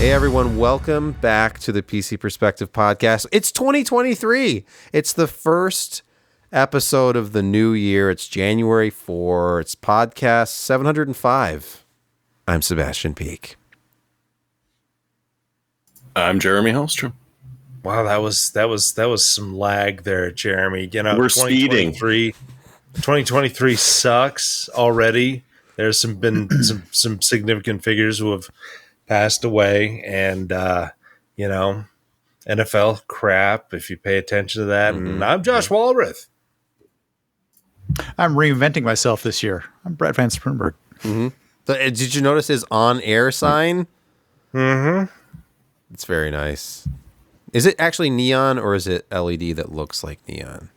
Hey everyone, welcome back to the PC Perspective Podcast. It's 2023. It's the first episode of the new year. It's January 4. It's podcast 705. I'm Sebastian Peak. I'm Jeremy Hellstrom. Wow, that was some lag there, Jeremy. You know, we're speeding. 2023 sucks already. There's been some significant figures who have passed away, and you know, NFL crap if you pay attention to that. And I'm Josh Walrath. I'm reinventing myself this year. I'm Brett Van Sprinberg. Did you notice his on-air sign? Mm-hmm. It's very nice. Is it actually neon or is it LED that looks like neon?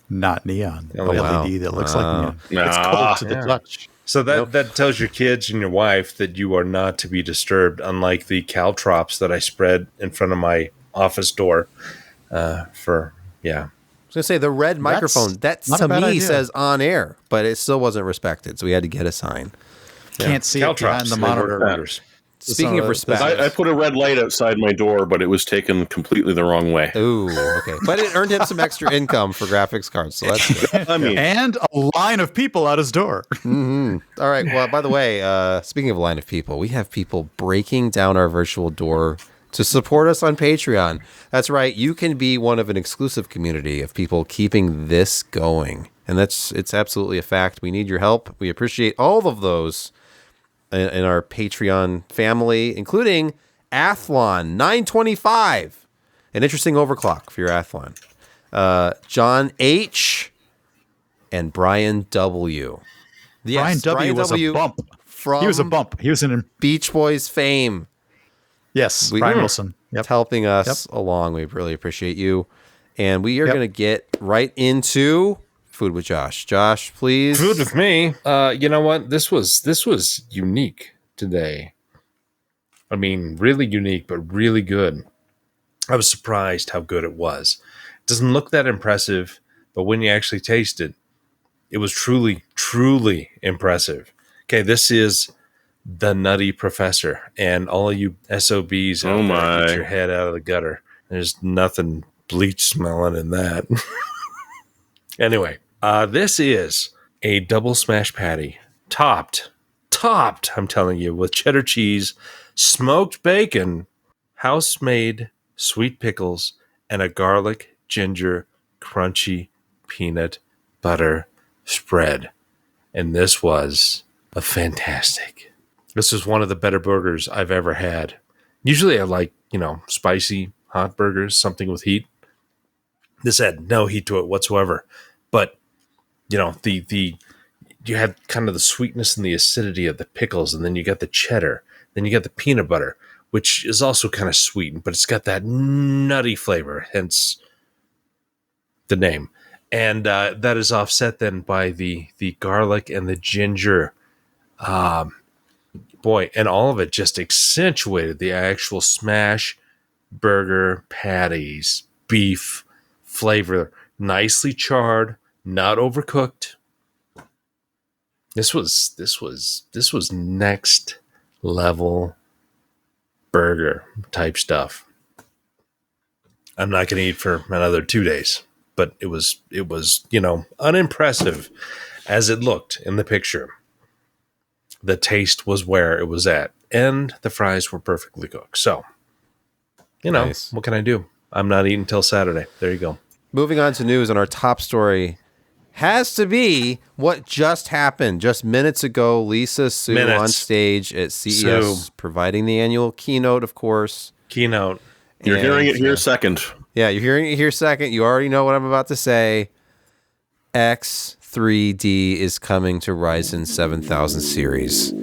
Not neon. Oh, wow. LED that looks like neon. It's Ah, cold to the touch. So that tells your kids and your wife that you are not to be disturbed, unlike the caltrops that I spread in front of my office door. I was going to say, the red microphone, that to me says on air, but it still wasn't respected, so we had to get a sign. Can't see it behind the monitor. Speaking of respect. I put a red light outside my door, but it was taken completely the wrong way. Ooh, okay. But it earned him some extra income for graphics cards, so that's good. And a line of people at his door. All right. Well, by the way, speaking of a line of people, we have people breaking down our virtual door to support us on Patreon. That's right. You can be one of an exclusive community of people keeping this going. And it's absolutely a fact. We need your help. We appreciate all of those in our Patreon family, including Athlon 925, an interesting overclock for your Athlon. John H. and Brian W. Yes, Brian W. was a bump. He was a bump. He was in Beach Boys fame. Yes, Brian Wilson. Yep. Helping us along. We really appreciate you. And we are going to get right into Food with Josh. Josh, please. Food with me. You know what? This was unique today. I mean, really unique, but really good. I was surprised how good it was. It doesn't look that impressive, but when you actually taste it, it was truly, truly impressive. Okay, this is the Nutty Professor, and all of you SOBs out there, get your head out of the gutter. There's nothing bleach smelling in that. Anyway. This is a double smash patty, topped, I'm telling you, with cheddar cheese, smoked bacon, house-made sweet pickles, and a garlic, ginger, crunchy peanut butter spread. And this was fantastic. This is one of the better burgers I've ever had. Usually I like, spicy, hot burgers, something with heat. This had no heat to it whatsoever. But you had kind of the sweetness and the acidity of the pickles, and then you got the cheddar, then you got the peanut butter, which is also kind of sweet, but it's got that nutty flavor, hence the name. And that is offset then by the garlic and the ginger. Boy, and all of it just accentuated the actual smash burger patties, beef flavor, nicely charred, not overcooked. This was next level burger type stuff. I'm not going to eat for another 2 days, but it was unimpressive as it looked in the picture. The taste was where it was at, and the fries were perfectly cooked. So, nice. What can I do? I'm not eating until Saturday. There you go. Moving on to news, and our top story has to be what just happened. Just minutes ago, Lisa Su on stage at CES, providing the annual keynote, of course. Keynote. You're hearing it here second. Yeah, you're hearing it here second. You already know what I'm about to say. X3D is coming to Ryzen 7000 series.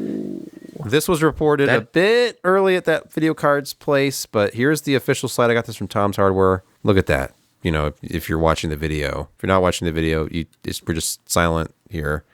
This was reported a bit early at that video cards place, but here's the official slide. I got this from Tom's Hardware. Look at that. If you're watching the video. If you're not watching the video, we're just silent here.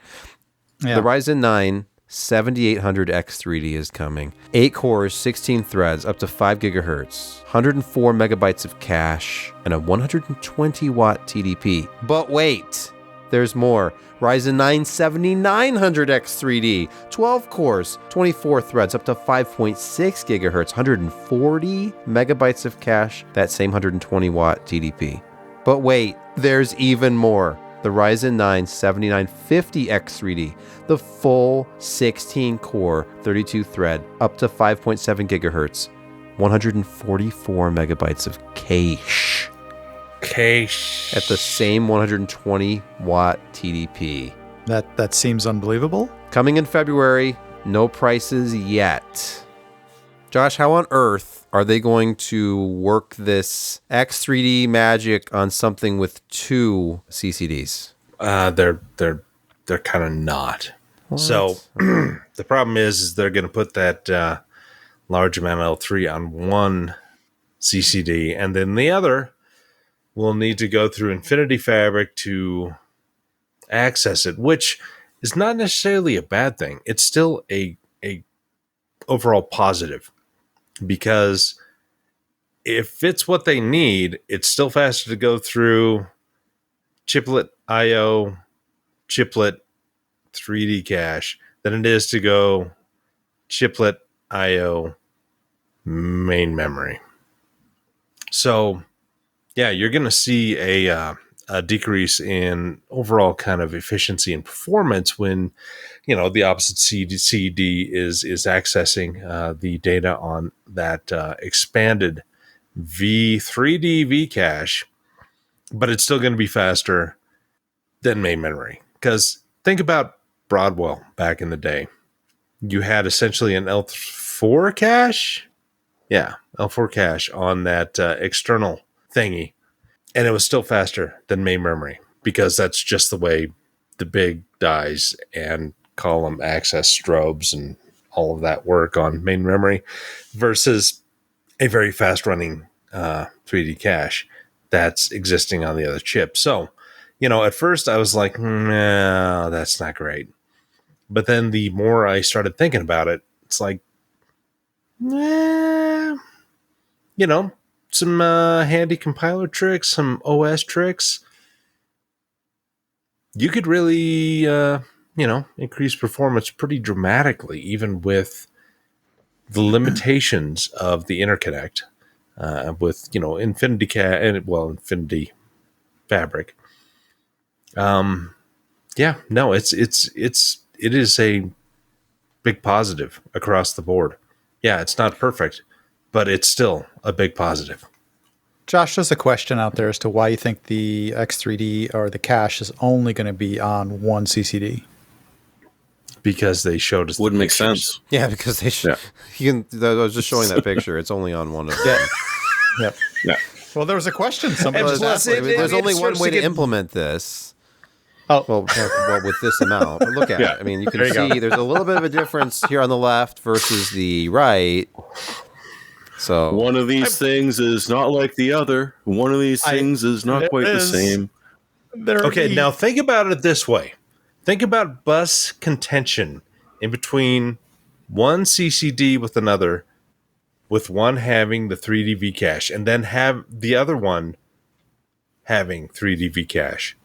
Yeah. The Ryzen 9 7800 X3D is coming. 8 cores, 16 threads, up to 5 gigahertz, 104 megabytes of cache, and a 120 watt TDP. But wait, there's more. Ryzen 9 7900 X3D, 12 cores, 24 threads, up to 5.6 gigahertz, 140 megabytes of cache, that same 120 watt TDP. But wait, there's even more. The Ryzen 9 7950 X3D, the full 16 core, 32 thread, up to 5.7 gigahertz, 144 megabytes of cache. At the same 120 watt TDP. That seems unbelievable. Coming in February, no prices yet. Josh, how on earth are they going to work this X3D magic on something with 2 CCDs? They're kind of not. What? So the problem is they're going to put that large amount of L3 on one CCD, and then the other will need to go through Infinity Fabric to access it, which is not necessarily a bad thing. It's still a overall positive, because if it's what they need, it's still faster to go through chiplet IO, chiplet 3D cache than it is to go chiplet IO main memory. So yeah, you're going to see a decrease in overall kind of efficiency and performance when, the opposite CD is accessing the data on that expanded V3D V cache, but it's still going to be faster than main memory. Because think about Broadwell back in the day. You had essentially an L4 cache. Yeah, L4 cache on that external thingy, and it was still faster than main memory, because that's just the way the big dies and column access strobes and all of that work on main memory, versus a very fast running 3D cache that's existing on the other chip. So, at first I was like, no, that's not great. But then the more I started thinking about it, it's like, some handy compiler tricks, some OS tricks, you could really, increase performance pretty dramatically, even with the limitations of the interconnect, with, Infinity Fabric. It is a big positive across the board. Yeah, it's not perfect, but it's still a big positive. Josh, there's a question out there as to why you think the X3D or the cache is only going to be on one CCD. Because they showed us. Wouldn't make sense. Yeah, because they should. Yeah. I was just showing that picture. It's only on one of them. Yep. Yeah. Well, there was a question. There's only one way to implement this. Oh, well, with this amount. But look at it. I mean, you can see there's a little bit of a difference here on the left versus the right. So one of these things is not like the other. One of these things is not quite the same. Okay, now think about it this way. Think about bus contention in between one CCD with another, with one having the 3D V cache, and then have the other one having 3D V cache.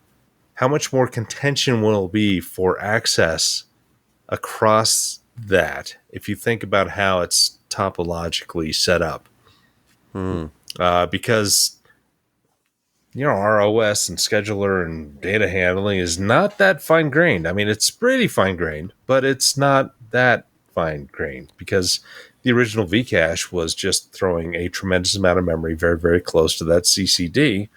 How much more contention will it be for access across that if you think about how it's topologically set up? Because our OS and scheduler and data handling is not that fine-grained. I mean, it's pretty fine-grained, but it's not that fine-grained, because the original Vcache was just throwing a tremendous amount of memory very, very close to that CCD.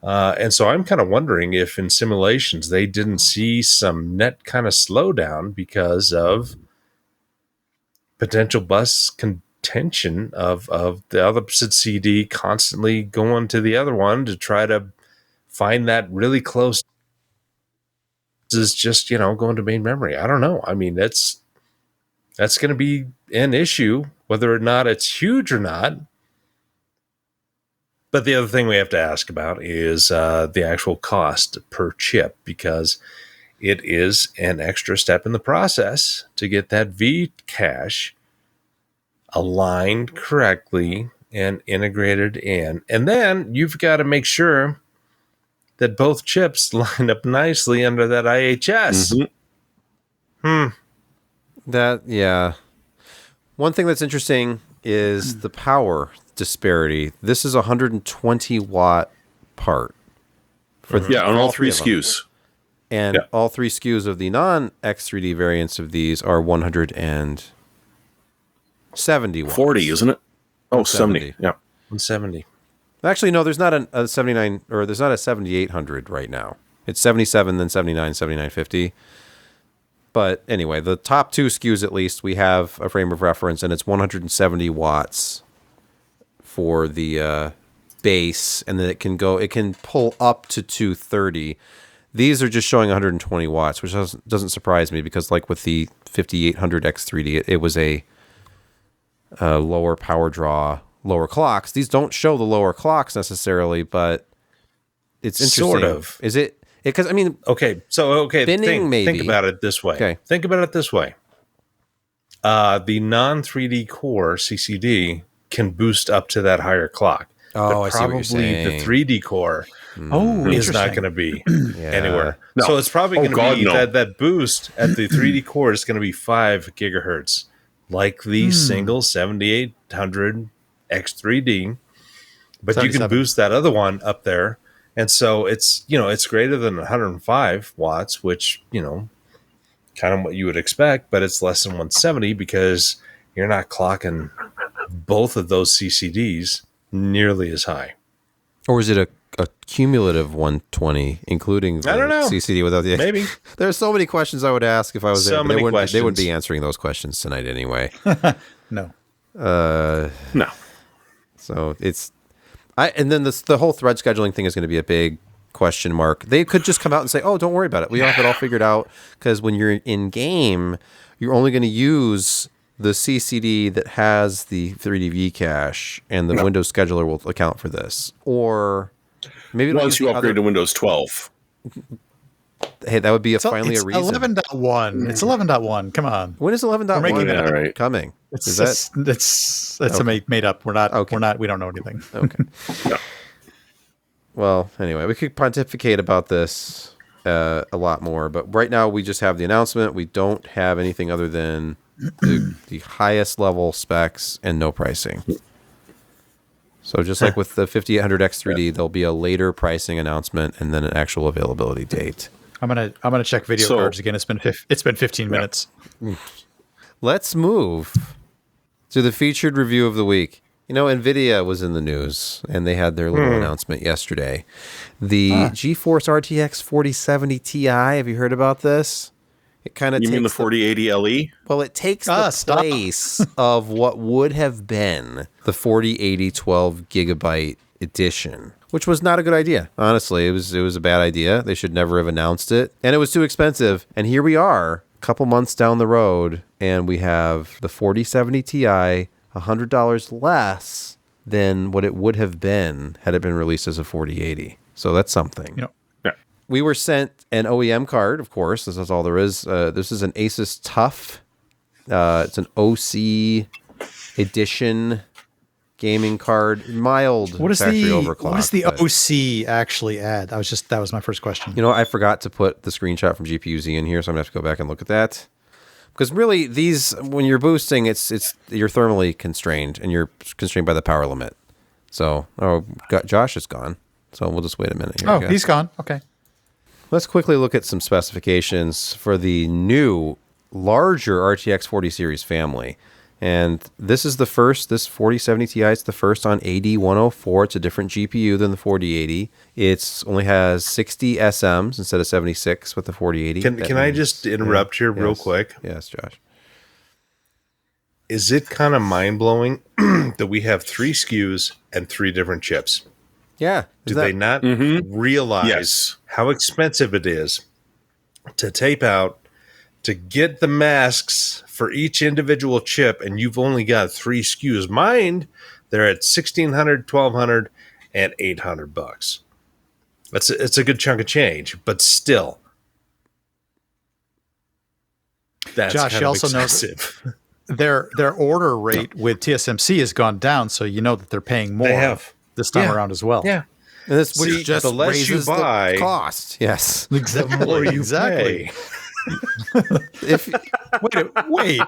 And so I'm kind of wondering if in simulations they didn't see some net kind of slowdown because of potential bus contention of the opposite CD constantly going to the other one to try to find that really close is just, going to main memory. I don't know. I mean, that's going to be an issue, whether or not it's huge or not. But the other thing we have to ask about is the actual cost per chip, because it is an extra step in the process to get that V cache aligned correctly and integrated in. And then you've got to make sure that both chips line up nicely under that IHS. Yeah. One thing that's interesting is the power disparity. This is a 120 watt part for on all three of them. SKUs. And all three SKUs of the non X3D variants of these are 170 watts. 40, isn't it? Oh, 70. Yeah. 170. Actually, no, there's not a 79 or there's not a 7800 right now. It's 77, then 79, 7950. But anyway, the top two SKUs at least, we have a frame of reference, and it's 170 watts for the base, and then it can pull up to 230. These are just showing 120 watts, which doesn't surprise me because, like with the 5800 X3D, it was a lower power draw, lower clocks. These don't show the lower clocks necessarily, but it's interesting. Sort of. Is it? Because I mean, think about it this way. Okay. Think about it this way. The non 3D core CCD can boost up to that higher clock. Oh, I but see what you're saying. the 3D core is not going to be anywhere. No. So it's probably going to be no. that boost at the 3D core is going to be 5 gigahertz, like the single 7800 X3D. But you can boost that other one up there. And so it's greater than 105 watts, which, kind of what you would expect, but it's less than 170 because you're not clocking both of those CCDs nearly as high. Or is it a cumulative 120, inclling the I don't know. CCD without the... Maybe. There's so many questions I would ask if I was there. Many They wouldn't questions. be answering those questions tonight anyway. No. No. So it's... and then the whole thread scheduling thing is going to be a big question mark. They could just come out and say, oh, don't worry about it. We have it all figured out, because when you're in game, you're only going to use the CCD that has the 3D cache, and the Windows scheduler will account for this. Or maybe once you upgrade to Windows 12. Hey, that would be It's a reason. 11.1. It's 11.1. Come on. When is 11.1 making it up. coming? It's made up. We don't know anything. Okay. No. Well, anyway, we could pontificate about this a lot more, but right now we just have the announcement. We don't have anything other than the highest level specs and no pricing. So just like with the 5800 X3D, there'll be a later pricing announcement and then an actual availability date. I'm gonna check video cards again. It's been 15 minutes. Let's move to the featured review of the week. NVIDIA was in the news, and they had their little announcement yesterday. The GeForce RTX 4070 Ti. Have you heard about this? It kind of. You mean the 4080 LE? Well, it takes the place of what would have been the 4080 12 gigabyte edition, which was not a good idea. Honestly, it was a bad idea. They should never have announced it, and it was too expensive. And here we are, a couple months down the road, and we have the 4070 Ti, $100 less than what it would have been had it been released as a 4080. So that's something. We were sent an OEM card, of course. This is all there is. This is an ASUS TUF. It's an OC edition gaming card. Mild factory overclock. What does the OC actually add? That was my first question. I forgot to put the screenshot from GPU-Z in here, so I'm going to have to go back and look at that. Because really, these, when you're boosting, you're thermally constrained, and you're constrained by the power limit. So, Josh is gone. So we'll just wait a minute here. He's gone. Okay. Let's quickly look at some specifications for the new, larger RTX 40 series family. And this is the first, this 4070 Ti is the first on AD104. It's a different GPU than the 4080. It only has 60 SMs instead of 76 with the 4080. Can I just interrupt here real quick? Yes, Josh. Is it kind of mind-blowing that we have 3 SKUs and 3 different chips? Yeah. Do they not realize how expensive it is to tape out, to get the masks for each individual chip, and you've only got 3 SKUs? Mind, they're at $1,600, $1,200, and $800. It's a good chunk of change, but still, that's Josh, kind you of also excessive. know their order rate with TSMC has gone down, so you know that they're paying more They have this time around as well. Yeah. And this See, which just the less you raises buy, the cost. Yes. the more you pay. If Wait.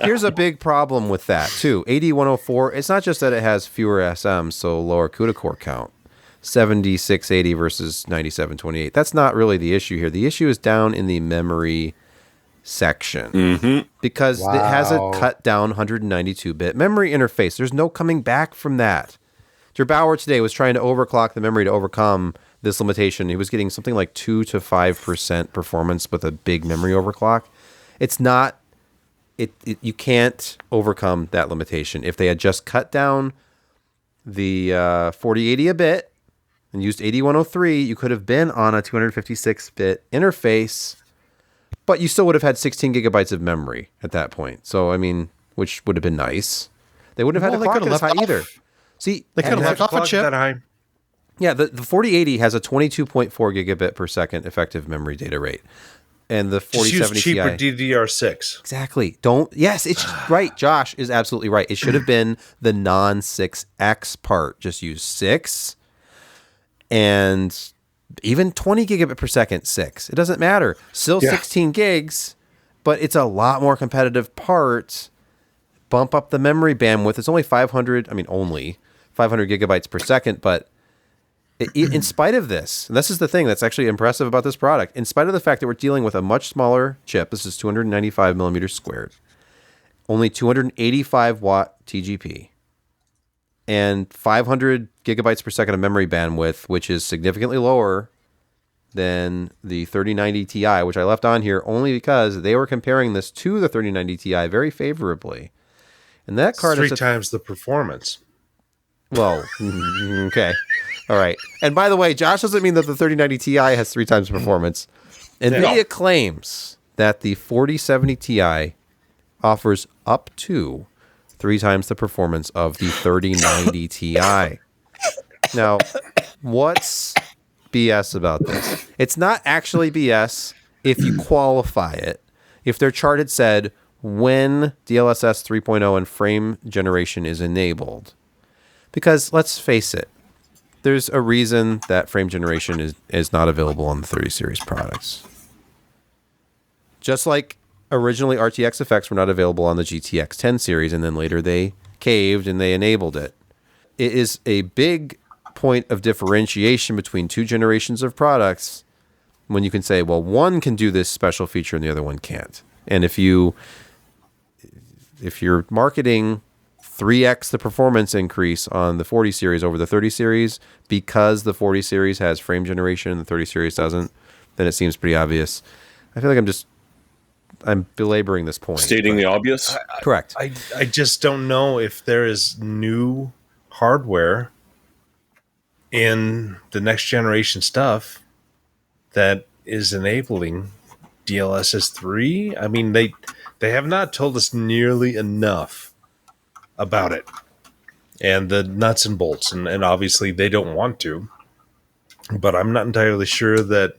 here's a big problem with that too. 8104, it's not just that it has fewer SMs, so lower CUDA core count. 7680 versus 9728. That's not really the issue here. The issue is down in the memory section because it has a cut down 192-bit memory interface. There's no coming back from that. Gerbauer today was trying to overclock the memory to overcome this limitation. He was getting something like 2 to 5% performance with a big memory overclock. It's not, you can't overcome that limitation. If they had just cut down the 4080 a bit and used 8103, you could have been on a 256-bit interface, but you still would have had 16 gigabytes of memory at that point. So, I mean, which would have been nice. They wouldn't have had to clock it as high either. See, They could have left off a chip. That high. Yeah, the 4080 has a 22.4 gigabit per second effective memory data rate. And the Just use 4070 cheaper Ti. DDR6. Exactly. Yes, it's right. Josh is absolutely right. It should have been the non-6X part. Just use 6 and even 20 gigabit per second 6. It doesn't matter. Still 16 gigs, but it's a lot more competitive part. Bump up the memory bandwidth. It's only 500 gigabytes per second, but in spite of this, and this is the thing that's actually impressive about this product, in spite of the fact that we're dealing with a much smaller chip, this is 295 millimeters squared, only 285 watt TGP, and 500 gigabytes per second of memory bandwidth, which is significantly lower than the 3090 Ti, which I left on here only because they were comparing this to the 3090 Ti very favorably. And that card is is 3 times the performance. Well, okay. All right. And by the way, Josh doesn't mean that the 3090 Ti has 3 times performance. NVIDIA claims that the 4070 Ti offers up to 3 times the performance of the 3090 Ti. Now, what's BS about this? It's not actually BS if you qualify it. If their chart had said when DLSS 3.0 and frame generation is enabled. Because let's face it, there's a reason that frame generation is not available on the 30 series products. Just like originally RTX effects were not available on the GTX 10 series, and then later they caved and they enabled it. It is a big point of differentiation between 2 generations of products when you can say, well, one can do this special feature and the other one can't. And if you're marketing 3x the performance increase on the 40 series over the 30 series because the 40 series has frame generation and the 30 series doesn't, then it seems pretty obvious. I feel like I'm belaboring this point. Stating the obvious? Correct. I just don't know if there is new hardware in the next generation stuff that is enabling DLSS 3. I mean, they have not told us nearly enough about it and the nuts and bolts, and obviously they don't want to, but I'm not entirely sure that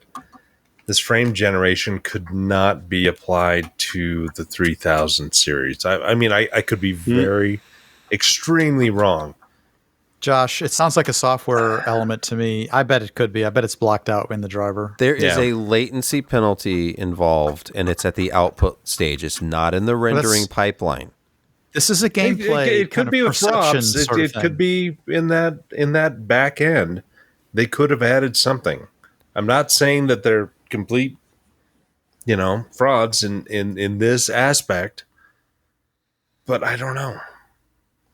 this frame generation could not be applied to the 3000 series. I mean, I could be very extremely wrong. Josh, it sounds like a software element to me. I bet it could be. I bet it's blocked out in the driver. There is a latency penalty involved, and it's at the output stage. It's not in the rendering pipeline. This is a gameplay. It could be with props. It could be in that back end. They could have added something. I'm not saying that they're complete, frauds in this aspect, but I don't know.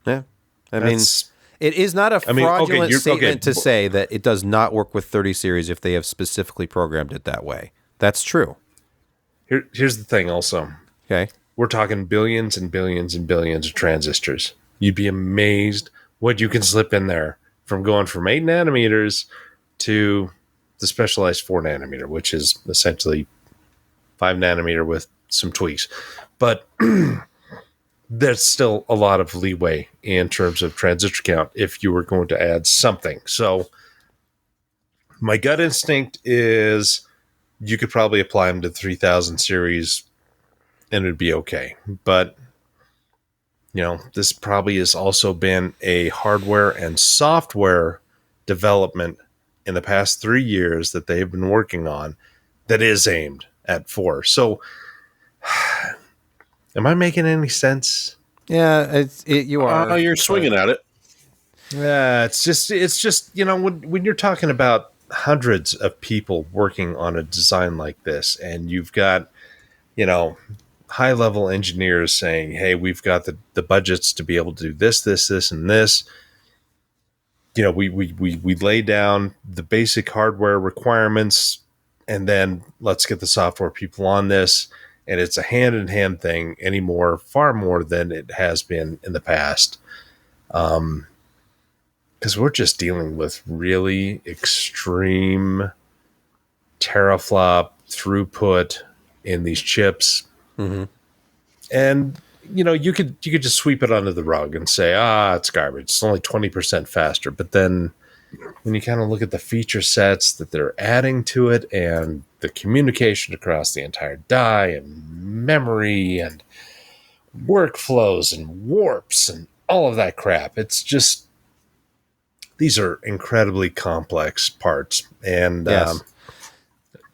Yeah, I mean, it is not a fraudulent statement to say that it does not work with 30 series if they have specifically programmed it that way. That's true. Here's the thing. Also, okay. We're talking billions and billions and billions of transistors. You'd be amazed what you can slip in there from going from 8 nanometers to the specialized 4 nanometer, which is essentially 5 nanometer with some tweaks. But there's still a lot of leeway in terms of transistor count if you were going to add something. So my gut instinct is you could probably apply them to the 3000 series and it'd be okay. But, this probably has also been a hardware and software development in the past 3 years that they've been working on that is aimed at 4. So, am I making any sense? Yeah, you are. You're swinging at it. Yeah, it's just when you're talking about hundreds of people working on a design like this, and you've got high level engineers saying, "Hey, we've got the budgets to be able to do this, and this." We lay down the basic hardware requirements, and then let's get the software people on this. And it's a hand in hand thing anymore, far more than it has been in the past. Because we're just dealing with really extreme teraflop throughput in these chips. Mm-hmm. And, you could just sweep it under the rug and say, it's garbage. It's only 20% faster. But then when you kind of look at the feature sets that they're adding to it and the communication across the entire die and memory and workflows and warps and all of that crap, it's just... These are incredibly complex parts, and yes.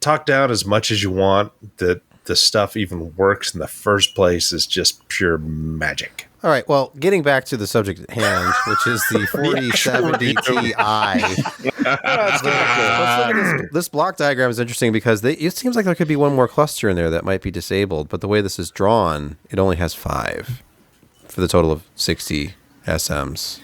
Talk down as much as you want that the stuff even works in the first place is just pure magic. All right, well, getting back to the subject at hand, which is the 4070 Ti. Let's look at this block diagram is interesting because it seems like there could be one more cluster in there that might be disabled, but the way this is drawn, it only has 5 for the total of 60 SMs.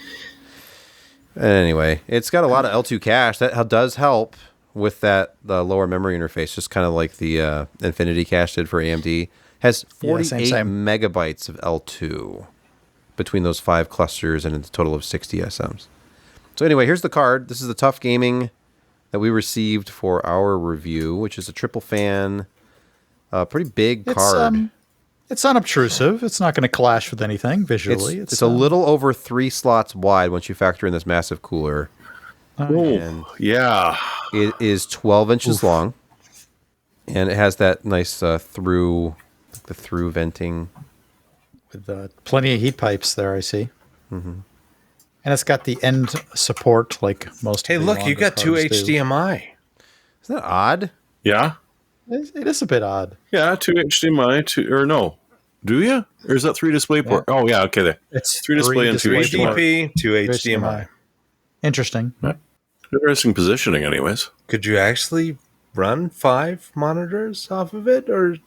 Anyway, it's got a lot of L2 cache. That does help with the lower memory interface, just kind of like the Infinity cache did for AMD. Has 48 megabytes of L2 between those 5 clusters and a total of 60 SMs. So anyway, here's the card. This is the Tough Gaming that we received for our review, which is a triple fan, pretty big card. It's unobtrusive. It's not going to clash with anything visually. It's a little over 3 slots wide once you factor in this massive cooler. Oh, yeah. It is 12 inches long, and it has that nice through venting. With plenty of heat pipes there, I see. Mm-hmm. And it's got the end support like most Hey, of the look, you got 2 HDMI. Isn't that odd? Yeah. It is a bit odd. Yeah, 2 HDMI, or no. Do you? Or is that 3 display port? Yeah. Oh, yeah, okay. There. It's 3 display and 2 HDMI. DP, 2 HDMI. Interesting. Yeah. Interesting positioning, anyways. Could you actually run 5 monitors off of it, or?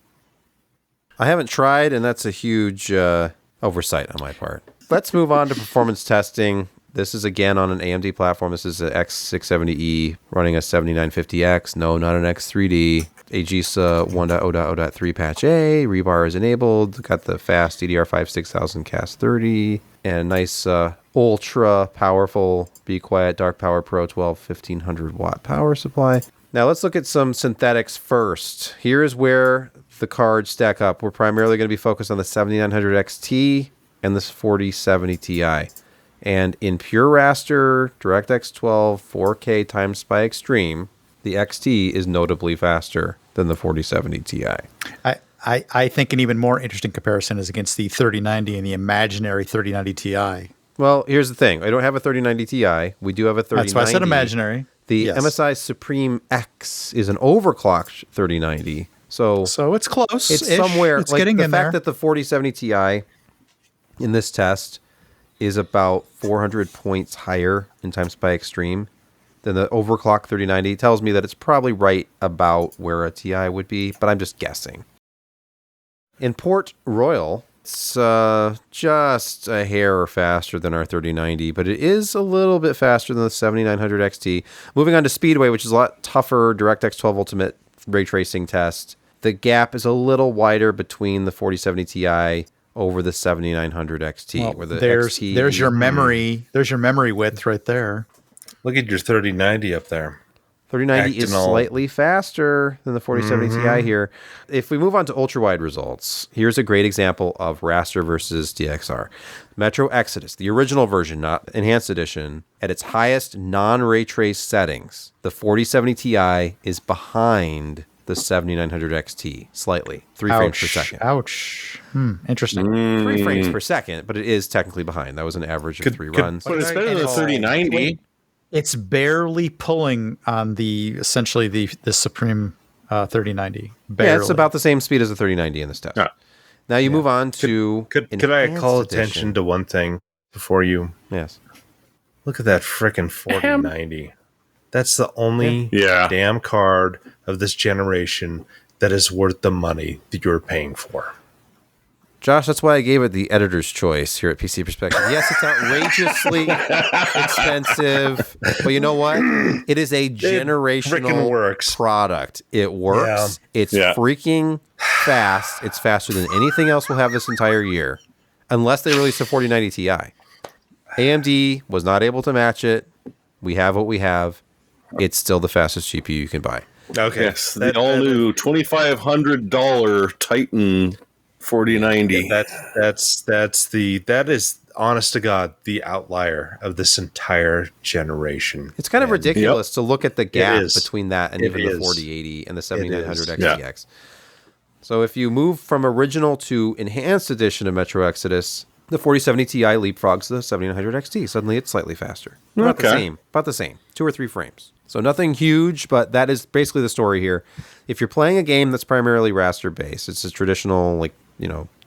I haven't tried, and that's a huge oversight on my part. Let's move on to performance testing. This is again on an AMD platform. This is an X670E running a 7950X. No, not an X3D. AGSA 1.0.0.3 patch A. Rebar is enabled. Got the fast DDR5 6000 CAS 30. And nice ultra powerful Be Quiet Dark Power Pro 1500 watt power supply. Now let's look at some synthetics first. Here is where the cards stack up. We're primarily going to be focused on the 7900 XT and this 4070 Ti. And in pure raster, DirectX 12, 4K times by Extreme, the XT is notably faster than the 4070 Ti. I think an even more interesting comparison is against the 3090 and the imaginary 3090 Ti. Well, here's the thing. I don't have a 3090 Ti. We do have a 3090. That's why I said imaginary. The MSI Supreme X is an overclocked 3090. So it's close. It's somewhere. It's like getting the in fact there. that the 4070 Ti in this test is about 400 points higher in times by extreme than the overclock 3090 tells me that it's probably right about where a Ti would be, but I'm just guessing. In Port Royal, it's just a hair faster than our 3090, but it is a little bit faster than the 7900 XT. Moving on to Speedway, which is a lot tougher DirectX 12 Ultimate ray tracing test. The gap is a little wider between the 4070 Ti over the 7900 XT. Well, where the XT, there's your memory. There's your memory width right there. Look at your 3090 up there. 3090 is slightly faster than the 4070 Ti here. If we move on to ultra-wide results, here's a great example of raster versus DXR. Metro Exodus, the original version, not Enhanced Edition, at its highest non-ray trace settings, the 4070 Ti is behind the 7900 XT slightly. 3 frames per second. Ouch. Interesting. 3 frames per second, but it is technically behind. That was an average of 3 runs. But it's better than the 3090. It's barely pulling on essentially the Supreme 3090. Barely. Yeah, it's about the same speed as the 3090 in this test. Yeah. Now you move on to Could I Enhanced call Edition. attention to one thing before you Yes. look at that frickin' 4090? That's the only Yeah. damn card of this generation that is worth the money that you're paying for. Josh, that's why I gave it the editor's choice here at PC Perspective. Yes, it's outrageously expensive, but you know what? It is a frickin' generational works. product. It works. Yeah. It's Yeah. freaking fast. It's faster than anything else we'll have this entire year, unless they release a 4090 Ti. AMD was not able to match it. We have what we have. It's still the fastest GPU you can buy. Okay. Yes, the all-new $2,500 Titan 4090. That is honest to God the outlier of this entire generation. It's kind of ridiculous to look at the gap is. between that and It even the is. 4080 and the 7900 is. XTX. So if you move from original to enhanced edition of Metro Exodus, the 4070 Ti leapfrogs the 7900 XT. Suddenly it's slightly faster. About the Okay. same. About the same. 2 or 3 frames. So nothing huge, but that is basically the story here. If you're playing a game that's primarily raster based, it's a traditional, like,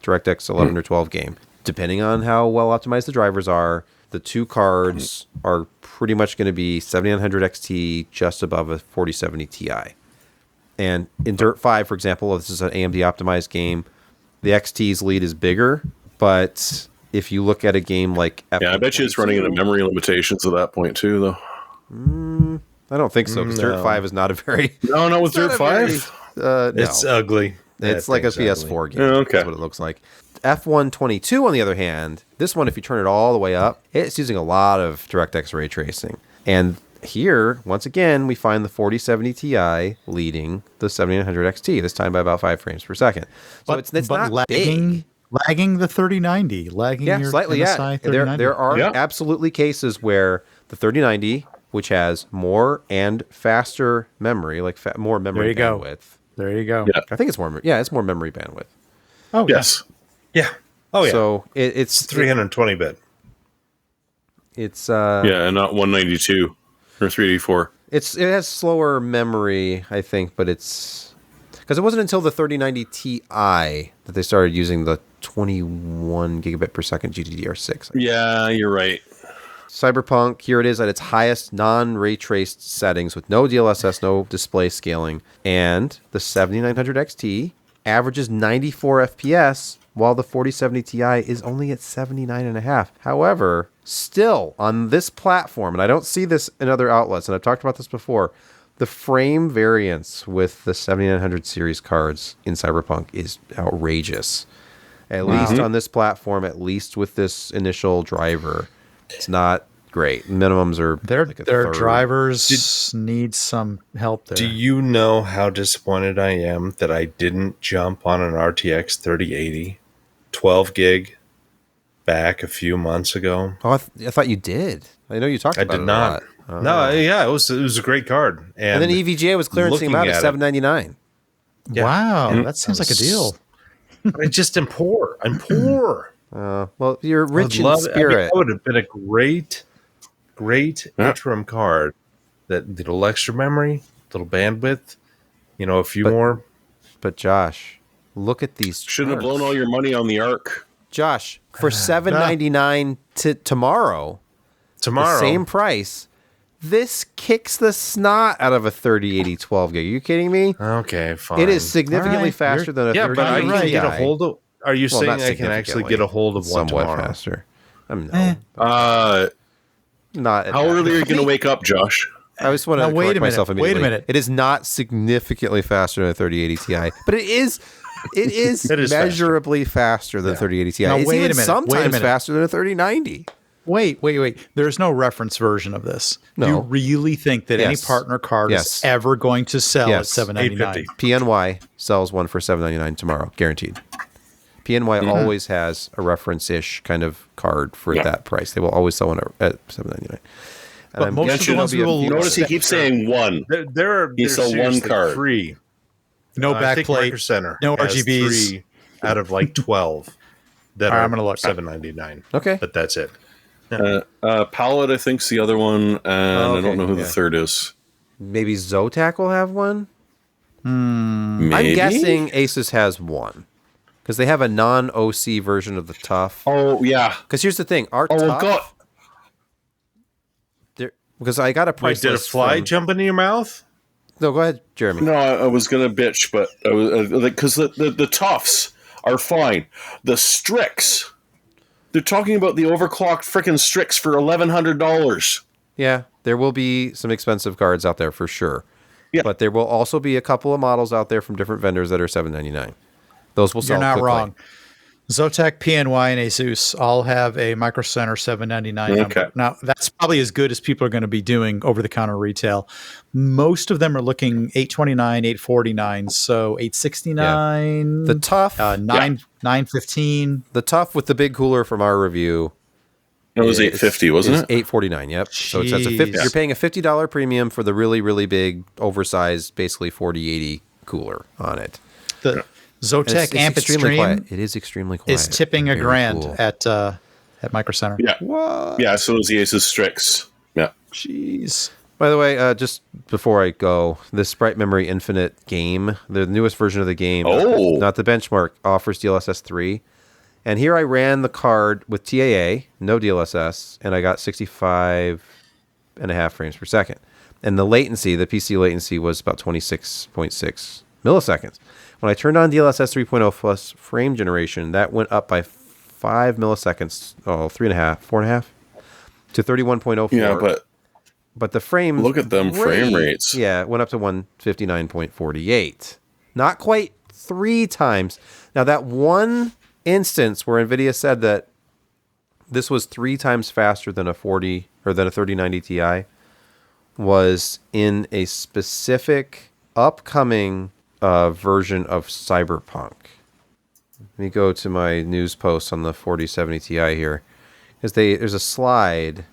DirectX 11 or 12 game. Depending on how well optimized the drivers are, the 2 cards are pretty much going to be 7900 XT just above a 4070 Ti. And in Dirt 5, for example, this is an AMD optimized game. The XT's lead is bigger, but if you look at a game like Yeah, I bet you it's running into memory limitations at that point too, though. I don't think so, because Dirt 5 is not a very... No, not with Dirt 5. No. It's ugly. It's That like a thing's PS4 ugly. game. Oh, okay. That's what it looks like. F122, on the other hand, this one, if you turn it all the way up, it's using a lot of DirectX ray tracing. And here, once again, we find the 4070 Ti leading the 7900 XT, this time by about 5 frames per second. So it's not big. Lagging the 3090. Lagging Yeah, your slightly, MSI yeah. 3090. There are Yeah. absolutely cases where the 3090, which has more and faster memory, like more memory There you go. bandwidth. There you go. Yeah. I think it's more. Yeah, it's more memory bandwidth. Oh, Yes. Yeah. Oh yeah. So it's 320 bit. It's Yeah, and not 192 or 384. it has slower memory, I think, but it's because it wasn't until the 3090 Ti that they started using the 21 gigabit per second GDDR6. Yeah, you're right. Cyberpunk, here it is at its highest non-ray traced settings with no DLSS, no display scaling, and the 7900 XT averages 94 FPS, while the 4070 Ti is only at 79.5. However, still on this platform, and I don't see this in other outlets, and I've talked about this before, the frame variance with the 7900 series cards in Cyberpunk is outrageous. At least on this platform, at least with this initial driver. It's not great. Minimums are Their like a their third. drivers need some help there. Do you know how disappointed I am that I didn't jump on an RTX 3080 12 gig back a few months ago? Oh, I thought you did. I know you talked I about did it not. a lot. No, yeah, it was a great card. And then EVGA was clearancing looking them out at at it- $799. Wow, that seems like a deal. I just am poor. I'm poor. Well, you're rich in Love- spirit. that would have been a great Yeah. interim card. That little extra memory, little bandwidth, a few more. But Josh, look at these. Shouldn't have charts. blown all your money on the Arc. Josh, for $799 to tomorrow, Tomorrow, the same price. This kicks the snot out of a 3080 12 gig. Are you kidding me? Okay, fine. It is significantly All right, faster than a Yeah, but I 3080 can get a Ti. hold of. Are you Well, saying not I can actually get a hold of one somewhat tomorrow? faster? I'm not. How early are you going to wake up, Josh? I just want to Now, wait correct a minute, myself wait a immediately. minute. It is not significantly faster than a 3080 Ti, but it is. It is It is measurably faster than 3080 Ti. Now, It's wait a even minute, sometimes wait a minute. faster than a 3090. Wait. There's no reference version of this. No. Do you really think that any Yes. partner card Yes. is ever going to sell Yes. at $799? 850. PNY sells one for $799 tomorrow, guaranteed. PNY always has a reference-ish kind of card for that price. They will always sell one at $799. And But I'm most of guessing the ones there'll we be a will few Notice he keeps saying one. They're sell one seriously card. free. No I think Micro backplate. Center no has RGBs. 3 out of like 12 that All right, are I'm gonna look. $799. Okay. But that's it. Palette, I think's the other one, and I don't know who the yeah. third is. Maybe Zotac will have one? Maybe? I'm guessing Asus has one. Because they have a non-OC version of the Tough. Oh, yeah. Because here's the thing. Our Oh, Tough... God. Because I got a price Wait, did a list fly from- jump into your mouth? No, go ahead, Jeremy. No, I was going to bitch, but I was because the Toughs are fine. The Strix, they're talking about the overclocked frickin' Strix for $1,100. Yeah, there will be some expensive cards out there for sure. Yeah. But there will also be a couple of models out there from different vendors that are $799. Those will sell You're not quickly. wrong. Zotac, PNY, and ASUS all have a Micro Center $799 number. Okay. Now, that's probably as good as people are going to be doing over-the-counter retail. Most of them are looking $829, $849, so $869. The Tough, $915. the Tough with the big cooler from our review. It was $850, wasn't it? $849. Yep. So it's a Jeez. you're paying a $50 premium for the really, really big, oversized, basically 4080 cooler on it. The And Zotac Amp extremely Extreme quiet. It is extremely quiet. is tipping $1 Very grand cool. at Micro Center. Yeah. What? Yeah, so it was the Asus Strix. Yeah. Jeez. By the way, just before I go, this Sprite Memory Infinite game, the newest version of the game, Oh. not the benchmark, offers DLSS 3. And here I ran the card with TAA, no DLSS, and I got 65.5 frames per second. And the latency, the PC latency, was about 26.6 milliseconds. When I turned on DLSS 3.0 plus frame generation, that went up by 5 milliseconds, 4.5, to 31.04. Yeah, But the frame... look at them frame rates. Yeah, it went up to 159.48. Not quite 3 times. Now, that one instance where NVIDIA said that this was 3 times faster than a 3090 Ti was in a specific upcoming version of Cyberpunk. Let me go to my news post on the 4070 Ti here. Because there's a slide...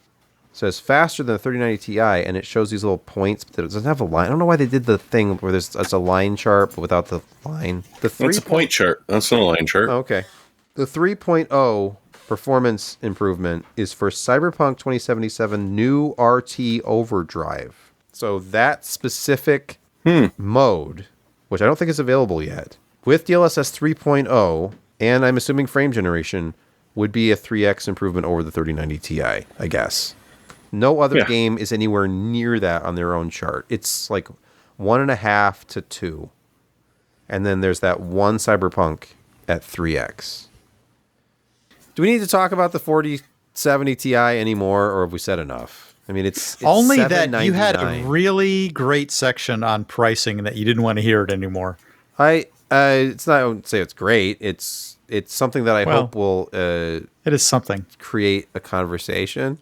says faster than the 3090 Ti, and it shows these little points, but it doesn't have a line. I don't know why they did the thing where it's a line chart, but without the line. That's a point chart. That's not a line chart. Okay. The 3.0 performance improvement is for Cyberpunk 2077 new RT Overdrive. So that specific mode, which I don't think is available yet, with DLSS 3.0, and I'm assuming frame generation, would be a 3x improvement over the 3090 Ti, I guess. No other game is anywhere near that on their own chart. It's like 1.5 to 2. And then there's that one Cyberpunk at 3x. Do we need to talk about the 4070 Ti anymore, or have we said enough? I mean, it's Only that you had a $799. really great section on pricing that you didn't want to hear it anymore. It's not. I wouldn't say it's great. It's something that I hope will It is something. create a conversation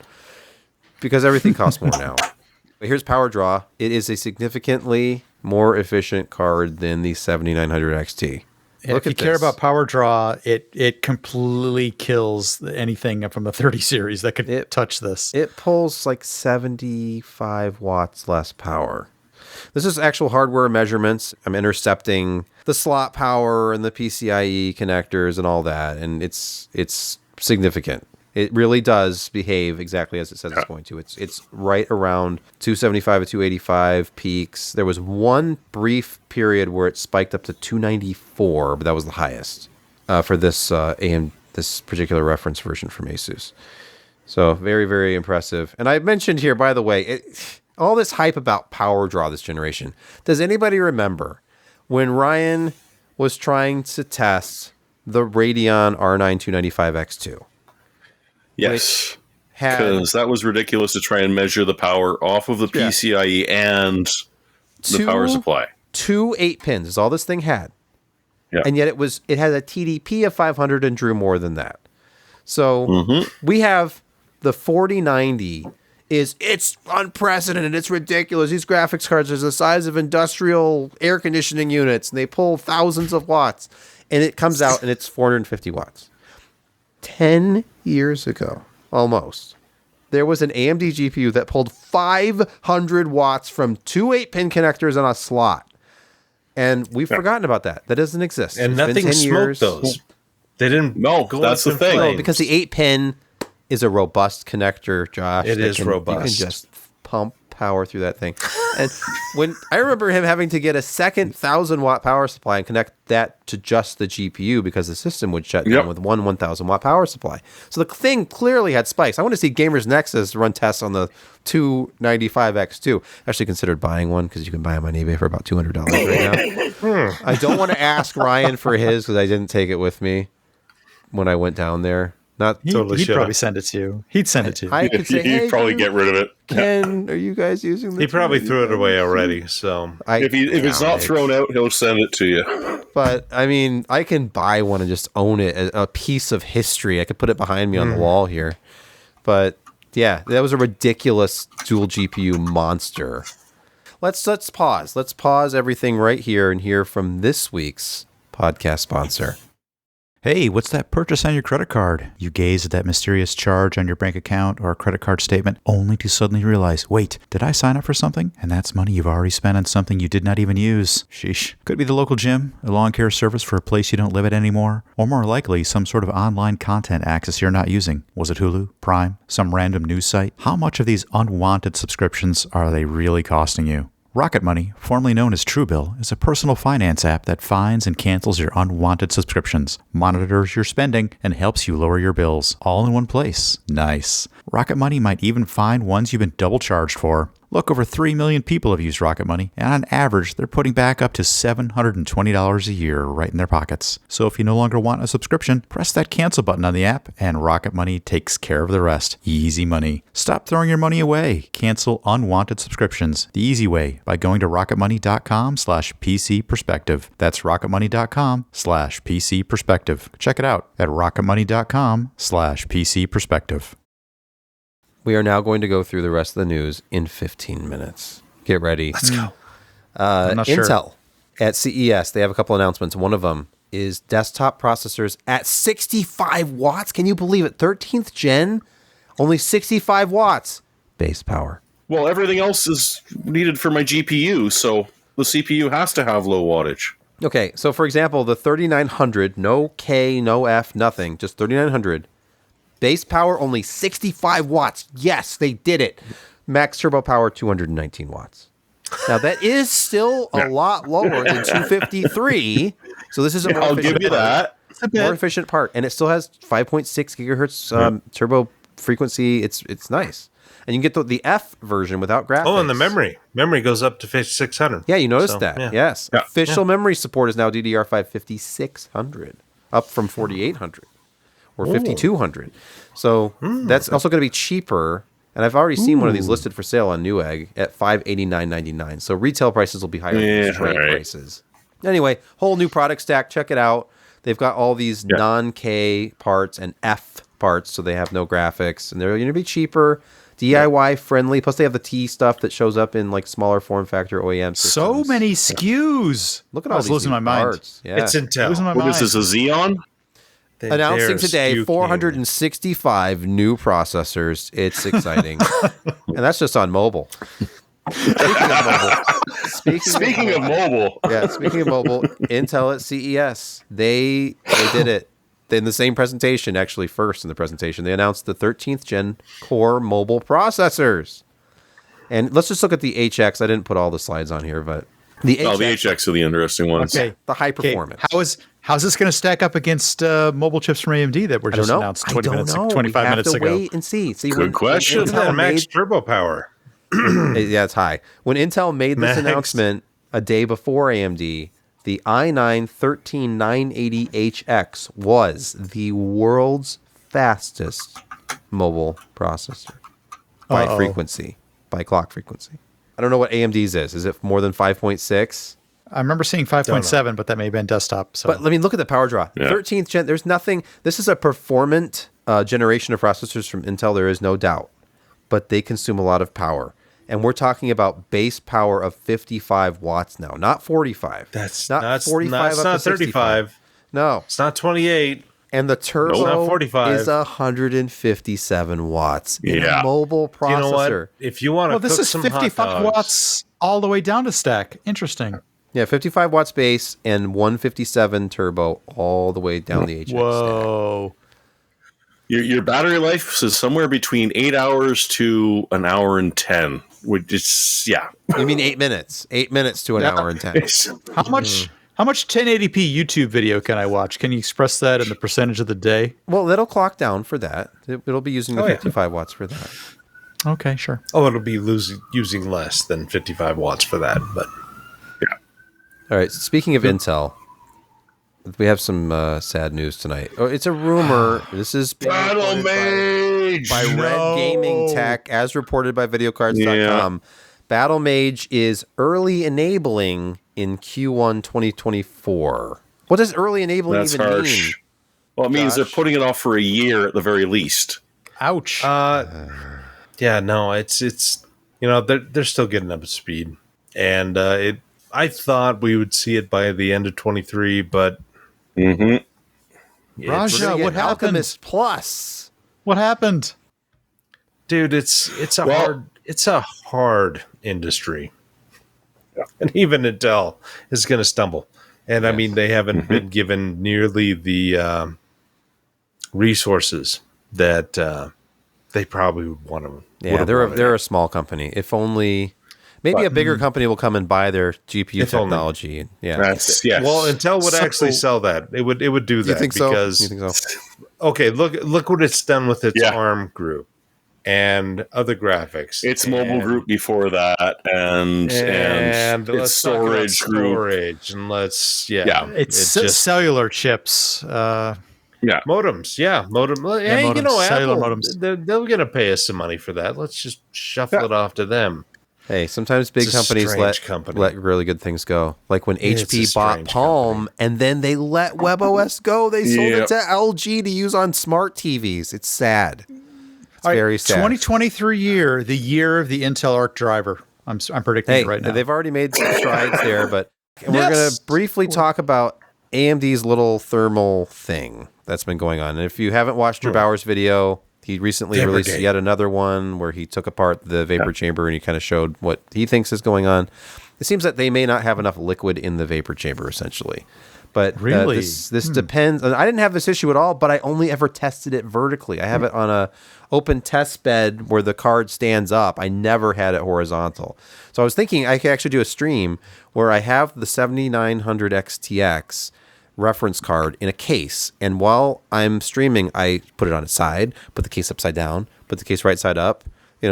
because everything costs more now. But here's Power Draw. It is a significantly more efficient card than the 7900 XT. If you care about power draw, it completely kills anything from the 30 series that could touch this. It pulls like 75 watts less power. This is actual hardware measurements. I'm intercepting the slot power and the PCIe connectors and all that, and it's significant. It really does behave exactly as it says it's going to. It's right around 275 to 285 peaks. There was one brief period where it spiked up to 294, but that was the highest for this this particular reference version from ASUS. So very, very impressive. And I mentioned here, by the way, all this hype about power draw this generation. Does anybody remember when Ryan was trying to test the Radeon R9 295X2? Yes, because that was ridiculous to try and measure the power off of the PCIe and the power supply. 2 8-pins is all this thing had. Yeah. And yet it had a TDP of 500 and drew more than that. So we have the 4090 it's unprecedented. It's ridiculous. These graphics cards are the size of industrial air conditioning units, and they pull thousands of watts. And it comes out and it's 450 watts. 10 years ago, almost, there was an AMD GPU that pulled 500 watts from 2 8-pin connectors on a slot. And we've forgotten about that. That doesn't exist. And It's been nothing 10 smoked years. those. They didn't. No, go that's up the in thing. flames. No, because the 8-pin is a robust connector, Josh. It is You robust. can just pump power through that thing. And when I remember him having to get a second 1,000-watt power supply and connect that to just the GPU because the system would shut down with one 1,000-watt power supply. So the thing clearly had spikes. I want to see Gamers Nexus run tests on the 295X2. Actually considered buying one because you can buy them on eBay for about $200 right now. I don't want to ask Ryan for his because I didn't take it with me when I went down there. He'd probably send it to you. He'd send it to you. I could say, He'd probably get rid of it. Ken, are you guys using this? He probably threw it away already. So If it's not thrown out, he'll send it to you. But I mean, I can buy one and just own it, a piece of history. I could put it behind me on the wall here. But yeah, that was a ridiculous dual GPU monster. Let's pause. Let's pause everything right here and hear from this week's podcast sponsor. Hey, what's that purchase on your credit card? You gaze at that mysterious charge on your bank account or credit card statement only to suddenly realize, wait, did I sign up for something? And that's money you've already spent on something you did not even use. Sheesh. Could be the local gym, a lawn care service for a place you don't live at anymore, or more likely, some sort of online content access you're not using. Was it Hulu, Prime, some random news site? How much of these unwanted subscriptions are they really costing you? Rocket Money, formerly known as Truebill, is a personal finance app that finds and cancels your unwanted subscriptions, monitors your spending, and helps you lower your bills, all in one place. Nice. Rocket Money might even find ones you've been double charged for. Look, over 3 million people have used Rocket Money, and on average, they're putting back up to $720 a year right in their pockets. So if you no longer want a subscription, press that cancel button on the app, and Rocket Money takes care of the rest. Easy money. Stop throwing your money away. Cancel unwanted subscriptions the easy way by going to rocketmoney.com/PCPerspective. That's rocketmoney.com/PCPerspective. Check it out at rocketmoney.com/PCPerspective. We are now going to go through the rest of the news in 15 minutes. Get ready. let's go. I'm not Intel sure. at CES, they have a couple announcements. One of them is desktop processors at 65 watts. Can you believe it? 13th gen, only 65 watts base power. Well, everything else is needed for my GPU, so the CPU has to have low wattage. Okay, so for example, the 3900, no K, no F, nothing, just 3900. Base power only 65 watts. Yes, they did it. Max turbo power 219 watts. Now that is still a lot lower than 253. So this is a more I'll efficient give you part. that. More efficient part, and it still has 5.6 gigahertz turbo frequency. It's nice, and you can get the F version without graphics. Oh, and the memory goes up to 5600. Yeah, you noticed that. Yeah. Yes, Yeah. official memory support is now DDR5 5600, up from 4800 or 5200. So that's also going to be cheaper. And I've already seen one of these listed for sale on Newegg at $589.99. So retail prices will be higher than straight prices. Anyway, whole new product stack. Check it out. They've got all these non-K parts and F parts, so they have no graphics, and they're going to be cheaper, DIY friendly. Plus, they have the T stuff that shows up in like smaller form factor OEM systems. So many SKUs. Look at all I was these losing new my mind. parts. Yeah. It's Intel. Losing my What mind. is this, a Xeon? Announcing Their today SKU 465 new processors. It's exciting. And that's just on mobile. Speaking of mobile, Intel at CES, they did it. In the same presentation, actually first in the presentation, they announced the 13th gen Core mobile processors. And let's just look at the HX. I didn't put all the slides on here, but the HX, The HX are the interesting ones. Okay. the high performance. How's this going to stack up against mobile chips from AMD that were I don't just know. announced I 25 don't minutes, know. 25 we have minutes to ago? wait and see. Good question. Isn't that max turbo power? Yeah, it's high. When Intel made this Max. announcement a day before AMD, the i9-13980HX was the world's fastest mobile processor by frequency, by clock frequency. I don't know what AMD's is. Is it more than 5.6? I remember seeing 5.7, but that may have been desktop. So. But let me look at the power draw. Yeah. 13th gen, there's nothing. This is a performant generation of processors from Intel, there is no doubt. But they consume a lot of power. And we're talking about base power of 55 watts now, not 45. That's not 45 It's up not to 65. 35. No. It's not 28. And the turbo It's not 45. is 157 watts in Yeah. a mobile processor. You know what? If you want to this cook is some 55 hot dogs, watts all the way down to stack. Interesting. Yeah, 55 watts base and 157 turbo all the way down the HX stack. Whoa. Your battery life is somewhere between 8 hours to an hour and 10. Which is, yeah. You mean 8 minutes? 8 minutes to an hour and 10. How much 1080p YouTube video can I watch? Can you express that in the percentage of the day? Well, it'll clock down for that. It'll be using the 55 watts for that. Okay, sure. Oh, it'll be using less than 55 watts for that, but Yeah. All right. Speaking of Intel, we have some sad news tonight. Oh, it's a rumor. This is being reported Battlemage! by Red Gaming Tech, as reported by VideoCards.com. Battlemage is early enabling in Q1 2024. What does early enabling That's even harsh. mean? Well, it means Josh? they're putting it off for a year at the very least. Ouch. yeah, no, it's they're still getting up to speed, and I thought we would see it by the end of 23, but Mm-hmm. Raja, what happened? Alchemist Plus. What happened? dude, it's a hard industry, and even Intel is going to stumble. And I mean, they haven't been given nearly the resources that they probably would want to. Yeah, they're a small company. If only, maybe a bigger company will come and buy their GPU If only. technology. Yeah, That's yes. Well, Intel would actually sell that. It would do that. you think so? Because You think so? okay, look what it's done with its Yeah. ARM group and other graphics. It's mobile group before that, and and it's let's talk about storage group. storage, and let's Yeah. It's it just cellular chips. Yeah, modems. Yeah, modem. Hey, modems, you know, cellular Apple, modems. they're going to pay us some money for that. Let's just shuffle it off to them. Hey, sometimes big It's a companies strange company. let really good things go. Like when It's a HP bought strange Palm, and then they let WebOS go. They sold Yep. it to LG to use on smart TVs. It's sad. It's All right, very sad. 2023 year, the year of the Intel Arc driver. I'm predicting Hey, it right now. they've already made some strides there, but we're going to briefly talk about AMD's little thermal thing that's been going on. And if you haven't watched Drew Bauer's video, he recently released Vaporgate. yet another one where he took apart the vapor chamber and he kind of showed what he thinks is going on. It seems that they may not have enough liquid in the vapor chamber, essentially. But Really? this depends. And I didn't have this issue at all, but I only ever tested it vertically. I have it on a open test bed where the card stands up. I never had it horizontal. So I was thinking I could actually do a stream where I have the 7900 XTX reference card in a case, and while I'm streaming, I put it on its side, put the case upside down, put the case right side up,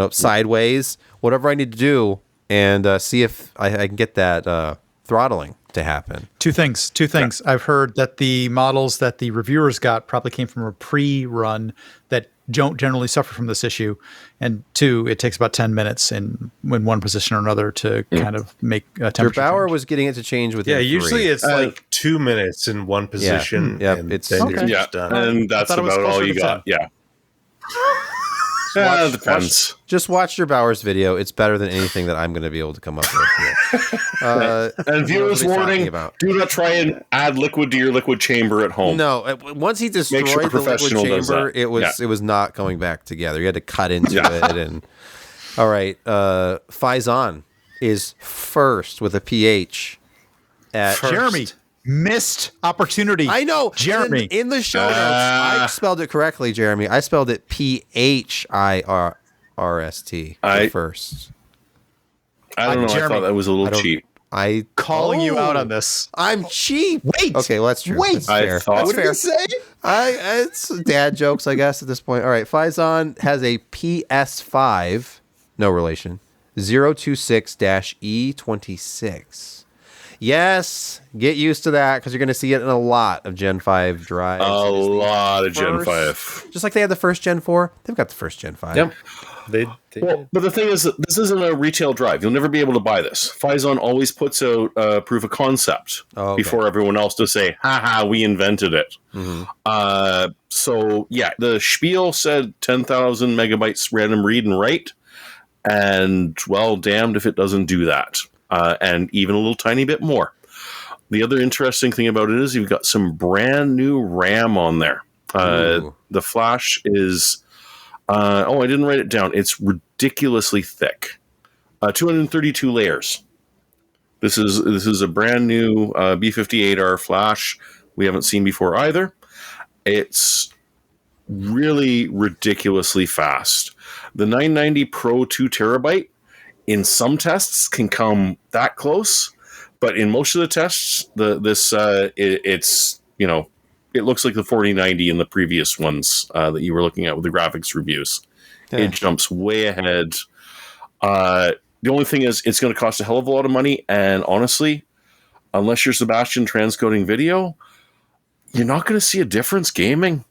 sideways, whatever I need to do, and see if I can get that throttling to happen. Two things. I've heard that the models that the reviewers got probably came from a pre-run that don't generally suffer from this issue. And two, it takes about 10 minutes in one position or another to kind of make a temperature Bauer change. was getting it to change within Usually 3. it's like 2 minutes in one position. Yeah, and it's- then you're Okay. just done. and that's thought it was about all closer you to got. 10. Yeah. It depends. Just watch your Bauer's video. It's better than anything that I'm going to be able to come up with here. And viewers what he's talking warning: about. do not try and add liquid to your liquid chamber at home. No, once he destroyed sure a the liquid professional does chamber, that. it was not going back together. You had to cut into Yeah. it. And all right, Phison is first with a PH at Jeremy, missed opportunity. I know, Jeremy. in the show notes. I spelled it correctly, Jeremy. I spelled it PHIRST. First. I don't know. Jeremy, I thought that was a little don't- cheap. I Calling you out on this. I'm cheap. Wait. Okay, well, that's true. Wait. That's I fair. thought- That's What fair. did he say? It's dad jokes, I guess, at this point. All right, Phison has a PS5, no relation, 026-E26. Yes, get used to that because you're going to see it in a lot of Gen 5 drives. A It is the lot of Gen first- 5. Just like they had the first Gen 4, they've got the first Gen 5. Yep. They Well, but the thing is, that this isn't a retail drive. You'll never be able to buy this. Phison always puts out proof of concept Okay. before everyone else to say, haha, we invented it. Mm-hmm. So, yeah, the spiel said 10,000 megabytes random read and write. And, well, damned if it doesn't do that. And even a little tiny bit more. The other interesting thing about it is you've got some brand new RAM on there. Ooh. The flash is... I didn't write it down. It's ridiculously thick. 232 layers. This is a brand new B58R flash we haven't seen before either. It's really ridiculously fast. The 990 Pro 2 terabyte in some tests can come that close, but in most of the tests, it's it looks like the 4090 in the previous ones that you were looking at with the graphics reviews. Yeah. It jumps way ahead. The only thing is, it's going to cost a hell of a lot of money, and honestly, unless you're Sebastian transcoding video, you're not going to see a difference gaming.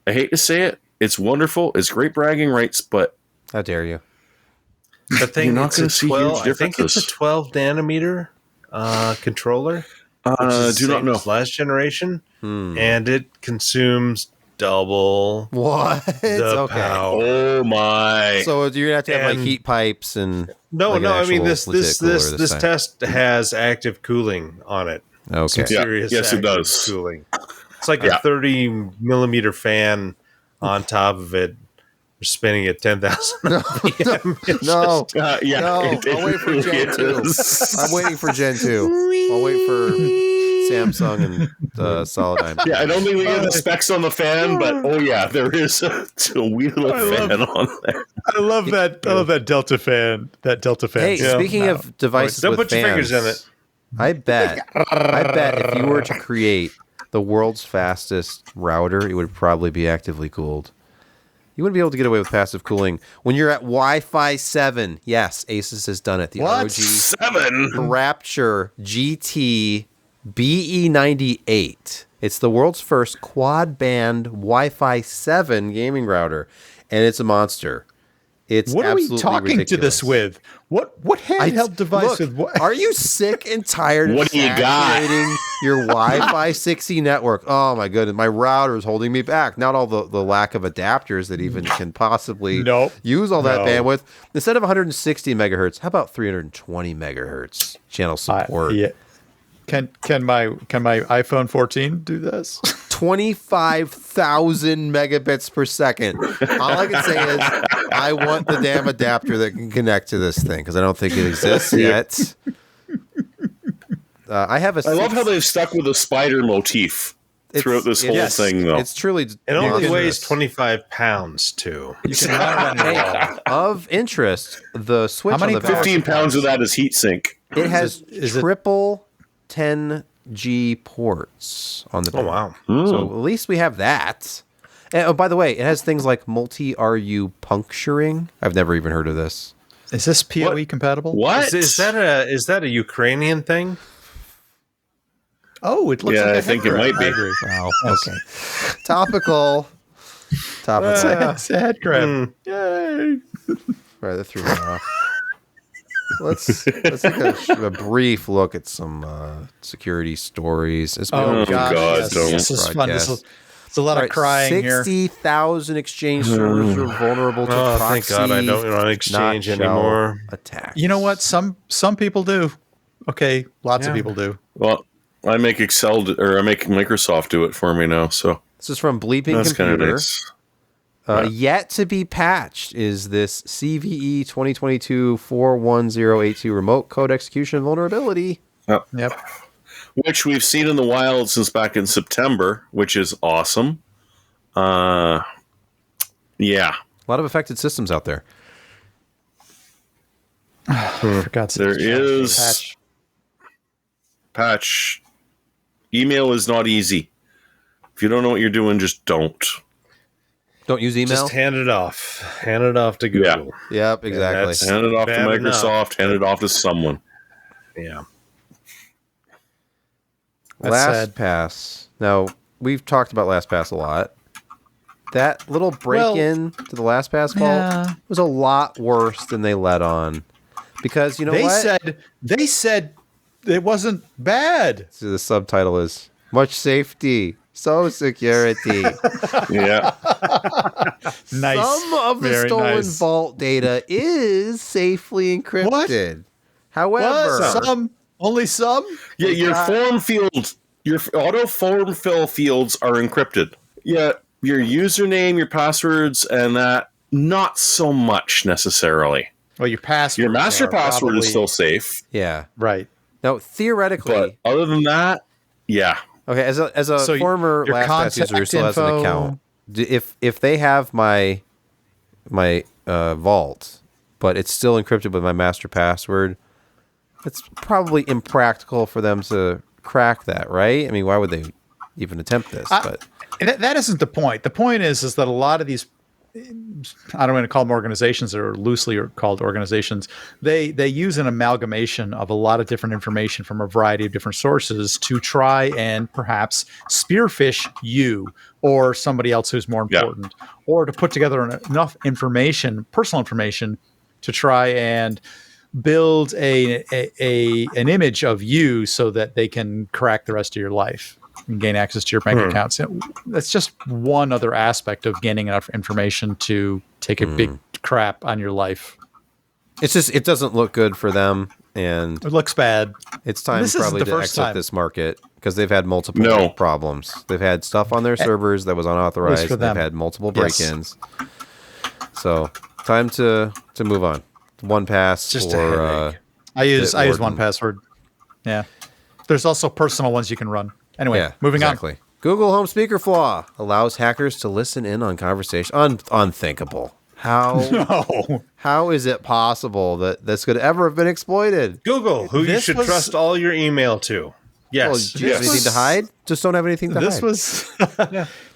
I hate to say it. It's wonderful. It's great bragging rights, but how dare you? I think you're not going to see huge differences. I think it's a 12 nanometer controller. Do not know. Last generation, and it consumes double the power. Oh my! So you're gonna have to have like heat pipes and no. I mean this test has active cooling on it. Okay. Yes, it does. Cooling. It's like a 30 millimeter fan on top of it. We're spinning at 10,000. No. I'll wait for Gen 2. I'm waiting for Gen 2. I'll wait for Samsung and Solidigm. Yeah, I don't think we get the specs on the fan, but there is a wee little fan on there. I love that. I love that Delta fan. Hey, speaking of devices don't with put your fans, fingers in it. I bet if you were to create the world's fastest router, it would probably be actively cooled. You wouldn't be able to get away with passive cooling when you're at Wi-Fi 7. Yes, ASUS has done it. The ROG 7 Rapture GT BE98. It's the world's first quad-band Wi-Fi 7 gaming router, and it's a monster. It's what are we talking ridiculous. To this with? What handheld device with what? Are you sick and tired of saturating your Wi-Fi 6E network? Oh my goodness, my router is holding me back. Not all the lack of adapters that even can possibly use all that bandwidth. Instead of 160 megahertz, how about 320 megahertz channel support? Can my iPhone 14 do this? 25,000 megabits per second. All I can say is I want the damn adapter that can connect to this thing because I don't think it exists yet. I love how they've stuck with the spider motif throughout this whole thing, though. It's truly it only weighs 25 pounds too. You can run it on the wall. Of interest, the Switch. How many? 15 pounds of that is heatsink. It has triple 10G ports on the back. Oh, wow. So at least we have that. And, by the way, it has things like multi-RU puncturing. I've never even heard of this. Is this PoE compatible? What? Is that a Ukrainian thing? Oh, it looks like I think it might be. Wow. Okay. Topical. It's a head crab. Yay. Right, that threw me off. Let's take a brief look at some security stories. God, this is fun. It's a lot of crying 60,000 exchange servers are vulnerable to proxy. Thank God I don't want to exchange anymore. Attacks. You know what? Some people do. Okay, lots of people do. Well, I make Microsoft do it for me now. So this is from Bleeping That's Computer. Nice. Yet to be patched is this CVE 2022-41082 remote code execution vulnerability. Yep. Which we've seen in the wild since back in September, which is awesome. Yeah. A lot of affected systems out there. For God's sake. There is patch. Email is not easy. If you don't know what you're doing, just don't. Don't use email? Just hand it off. Hand it off to Google. Yeah. Yep, exactly. Hand it off to Microsoft. Hand it off to someone. Yeah. LastPass. Now, we've talked about LastPass a lot. That little break-in to the LastPass vault was a lot worse than they let on. Because, you know what? They said it wasn't bad. So the subtitle is, Much Safety, So Security. Yeah. Nice. Some of the stolen vault data is safely encrypted. What? However, only some? Yeah, your form fields, your auto form fill fields are encrypted. Yeah, your username, your passwords, and that, not so much necessarily. Well, your password. Your master password is still safe. Yeah. Right. Now, theoretically. But other than that, yeah. Okay, as a former LastPass user who still has an account, if they have my vault, but it's still encrypted with my master password, it's probably impractical for them to crack that, right? I mean, why would they even attempt this? But that isn't the point. The point is that a lot of these, I don't want to call them organizations, or loosely called organizations, they use an amalgamation of a lot of different information from a variety of different sources to try and perhaps spearfish you or somebody else who's more important, or to put together enough information, personal information, to try and build an image of you so that they can crack the rest of your life and gain access to your bank accounts. That's just one other aspect of gaining enough information to take a big crap on your life. It's just, it doesn't look good for them, and It looks bad. it's time This isn't probably the to first exit time. this market because they've had multiple problems. They've had stuff on their servers that was unauthorized. for They've them. had multiple Yes. break-ins. So time to move on. One pass Just a or headache. I use Warden. 1Password. Yeah. There's also personal ones you can run. Anyway, yeah, moving exactly. Google Home Speaker flaw allows hackers to listen in on conversation. Unthinkable. How on. No. how is it possible that this could ever have been exploited? Google, who you This should was- trust all your email to. Yes. Well, do you have anything to hide? Just don't have anything to This hide. was